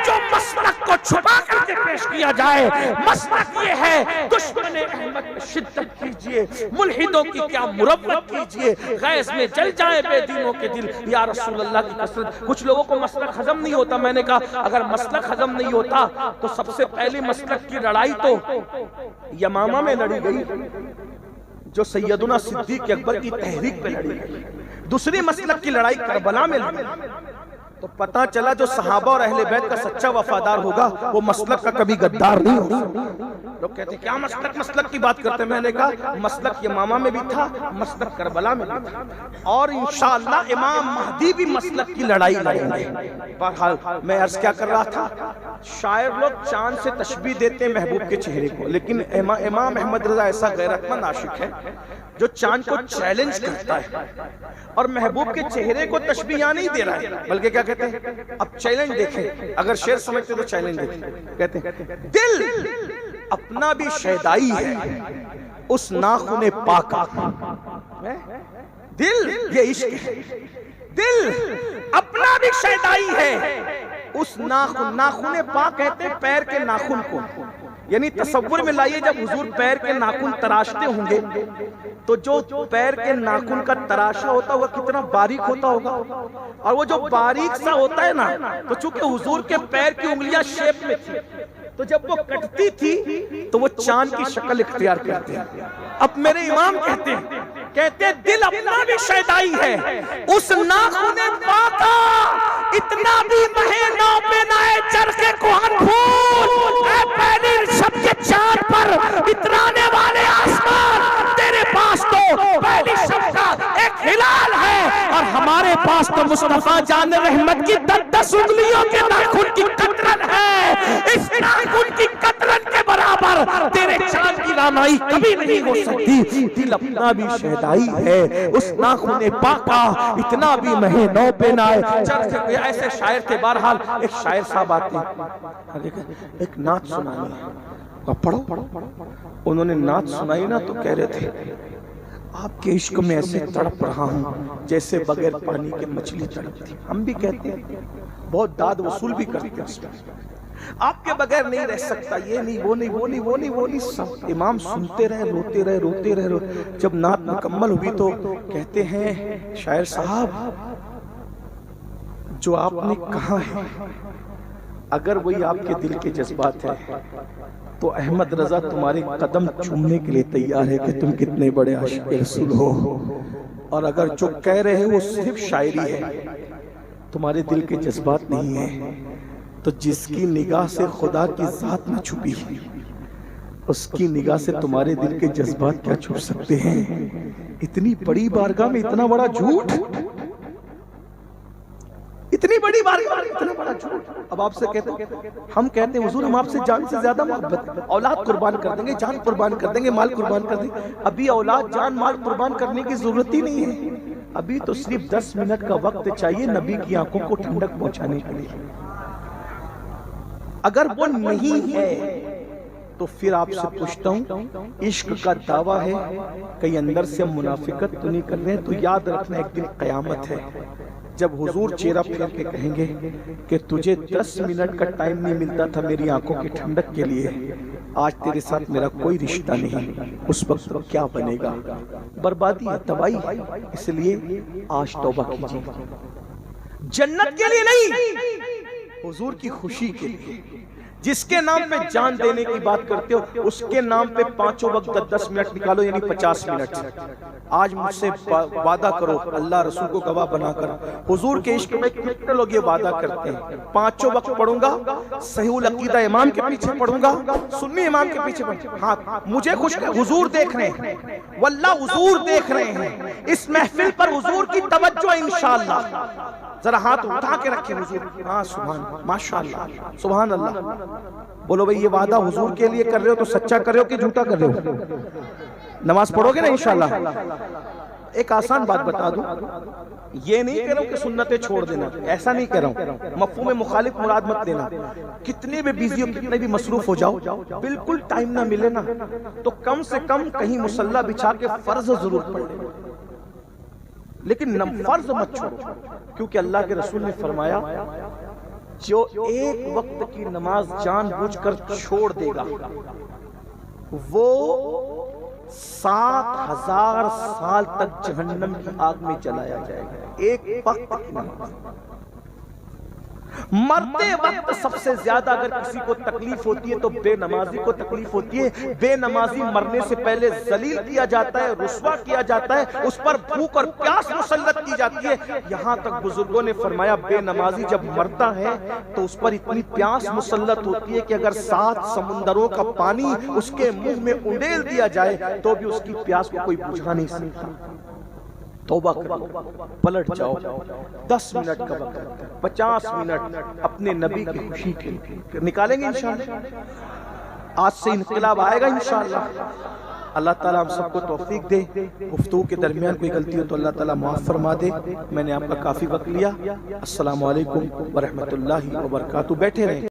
جو مسلک کو چھپا کر کے پیش کیا جائے. مسلک یہ ہے دشمن احمد میں شدت کیجئے, ملحدوں کی کیا مروت کیجئے, غیظ میں جل جائے بے دینوں کے دل یا رسول اللہ کی کثرت. کچھ لوگوں کو مسلک ہضم نہیں ہوتا. میں نے کہا اگر مسلک ہضم نہیں ہوتا تو سب سے پہلی مسلک کی لڑائی تو یمامہ میں لڑی گئی جو سیدنا صدیق اکبر کی تحریک پہ لڑی گئی. دوسری مسلک کی لڑائی کربلا میں لڑی تو پتہ چلا جو صحابہ اور اہل بیت کا سچا وفادار ہوگا وہ مسلک کا کبھی غدار نہیں ہوگا. لوگ کہتے ہیں کیا مسلک کی بات کرتے ہیں. میں نے کہا مسلک یمامہ میں بھی تھا, مسلک کربلا میں بھی تھا, اور انشاءاللہ امام مہدی بھی مسلک کی لڑائی لڑیں گے. بہرحال میں عرض کیا کر رہا تھا, شاعر لوگ چاند سے تشبیہ دیتے ہیں محبوب کے چہرے کو, لیکن امام احمد رضا ایسا غیرتمند عاشق ہے جو چاند کو چیلنج کرتا ہے اور محبوب کے چہرے کو تشبیہ نہیں دے رہا ہے بلکہ کیا کہتے ہیں, اب چیلنج دیکھیں, اگر شعر سمجھتے تو چیلنج دیکھیں. کہتے ہیں دل اپنا بھی شیدائی ہے اس ناخن پاکا. دل یہ عشق ہے, دل اپنا بھی شیدائی ہے اس ناخن پاک کہتے ہیں پیر کے ناخن کو. یعنی تصور میں لائیے جب حضور پیر کے ناخن تراشتے ہوں گے تو جو پیر کے ناخن کا تراشا ہوتا ہوگا کتنا باریک ہوتا ہوگا, اور وہ جو باریک سا ہوتا ہے نا, تو چونکہ حضور کے پیر کی انگلیاں شیپ میں تھی تو جب وہ کٹتی تھی تو وہ چاند کی شکل اختیار کرتے ہیں. اب میرے امام کہتے ہیں دل اپنا بھی شیدائی ہے اس ناخن پاکا, اتنا بھی مہینہ پہ نائے چرخے کوہن پھول, اے پہلی شب کے چاند پر اترانے والے آسمان, تیرے پاس تو پہلی شب کا ایک ہلال ہے اور ہمارے پاس تو مصطفیٰ جان رحمت کی 10 انگلیوں کے ناخن کی قطرن ہے. اس ناخن کی قطرن کے برابر تیرے چاند کی رانائی کبھی نہیں ہو سکتی. دل اپنا بھی شہدائی ہے اس ناخن پاکا, اتنا بھی مہینوں پہ نائے چرخے. ایسے شاعر تھے. بہرحال ایک شاعر صاحب آتے ہیں, ایک نعت سنائی, پڑھو. انہوں نے نعت سنائی نا تو کہہ رہے تھے آپ کے عشق میں ایسے تڑپ رہا ہوں جیسے بغیر پانی کے مچھلی تڑپتی. ہم بھی کہتے ہیں, بہت داد وصول بھی کرتے ہیں اس میں, آپ کے بغیر نہیں رہ سکتا, یہ نہیں وہ نہیں وہ نہیں وہ نہیں وہ نہیں. سب امام سنتے رہے, روتے رہے روتے رہے. جب نعت مکمل ہوئی تو کہتے ہیں شاعر صاحب جو آپ نے کہا ہے اگر وہی آپ کے دل کے جذبات ہے تو احمد رضا تمہارے قدم چومنے کے لیے تیار ہے کہ تم کتنے بڑے عاشق رسول ہو. اور اگر جو کہہ رہے ہیں وہ صرف شاعری ہے, تمہارے دل کے جذبات نہیں ہیں, تو جس کی نگاہ سے خدا کی ذات میں چھپی اس کی نگاہ سے تمہارے دل کے جذبات کیا چھپ سکتے ہیں. اتنی بڑی بارگاہ میں اتنا بڑا جھوٹ, اتنی بڑی بارگاہ میں اتنا بڑا جھوٹ. اب آپ سے کہتے ہیں, ہم کہتے ہیں حضور ہم آپ سے جان سے زیادہ محبت, اولاد قربان کر دیں گے, جان قربان کر دیں گے, مال قربان کر دیں گے. ابھی اولاد جان مال قربان کرنے کی ضرورت ہی نہیں ہے, ابھی تو صرف 10 منٹ کا وقت چاہیے نبی کی آنکھوں کو ٹھنڈک پہنچانے کے لیے. اگر وہ نہیں ہے تو پھر آپ سے پوچھتا ہوں, عشق کا دعویٰ ہے, کہیں اندر سے ہم منافقت تو نہیں کر رہے ہیں؟ تو یاد رکھنا ایک دن قیامت ہے جب حضور چہرہ پھیر کے کہیں گے کہ تجھے 10 منٹ کا ٹائم نہیں ملتا تھا میری آنکھوں کی ٹھنڈک کے لیے, آج تیرے ساتھ میرا کوئی رشتہ نہیں. اس وقت کیا بنے گا؟ بربادی ہے, تباہی ہے. اس لیے آج توبہ کیجیے, جنت کے لیے نہیں, حضور کی خوشی کے لیے. جس کے نام پہ جان دینے کی بات کرتے ہو اس کے نام پہ پانچوں وقت 10 منٹ نکالو, یعنی 50 منٹ. آج مجھ سے وعدہ کرو اللہ رسول کو گواہ بنا کر, حضور کے عشق میں کتنے لوگ یہ وعدہ کرتے ہیں پانچوں وقت پڑھوں گا, صحیح العقیدہ امام کے پیچھے پڑھوں گا, سنی امام کے پیچھے پڑھوں گا. ہاں مجھے خوش حضور دیکھ رہے ہیں, واللہ حضور دیکھ رہے ہیں, اس محفل پر حضور کی توجہ انشاءاللہ. ذرا ہاتھ اٹھا کے رکھیں حضور, ہاں سبحان ماشاءاللہ سبحان اللہ. بولو بھئی یہ وعدہ حضور کے لیے کر رہے ہو تو سچا کر رہے ہو کہ جھوٹا کر رہے ہو؟ نماز پڑھو گے نا انشاءاللہ. ایک آسان بات بتا دوں, یہ نہیں کہہ رہا ہوں کہ سنتیں چھوڑ دینا, ایسا نہیں کہہ رہا ہوں, مفہوم مخالف مراد مت دینا. کتنے بھی بیزی ہو, کتنے بھی مصروف ہو جاؤ, بالکل ٹائم نہ ملے نا تو کم سے کم کہیں مصلی بچھا کے فرض ضرور پڑھ لیں, لیکن فرض مت چھوڑو, کیونکہ اللہ کے رسول نے فرمایا جو ایک وقت کی نماز جان بوجھ کر چھوڑ دے گا وہ 7,000 سال تک جہنم کی آگ میں جلایا جائے گا. ایک وقت کی نماز. مرتے وقت سب سے زیادہ اگر کسی کو تکلیف ہوتی ہے تو بے نمازی کو تکلیف ہوتی ہے. بے نمازی مرنے سے پہلے ذلیل کیا جاتا ہے, رسوا کیا جاتا ہے, اس پر بھوک اور پیاس مسلط کی جاتی ہے. یہاں تک بزرگوں نے فرمایا بے نمازی جب مرتا ہے تو اس پر اتنی پیاس مسلط ہوتی ہے کہ اگر 7 سمندروں کا پانی اس کے منہ میں انڈیل دیا جائے تو بھی اس کی پیاس کو کوئی بجھا نہیں سکتا. توبہ کرو, پلٹ جاؤ. 10 منٹ کا وقت, 50 منٹ اپنے نبی کی خوشی کے نکالیں گے انشاءاللہ. آج سے انقلاب آئے گا انشاءاللہ. اللہ تعالیٰ ہم سب کو توفیق دے. گفتگو کے درمیان کوئی غلطی ہو تو اللہ تعالیٰ معاف فرما دے. میں نے آپ کا کافی وقت لیا. السلام علیکم ورحمۃ اللہ وبرکاتہ. بیٹھے رہیں.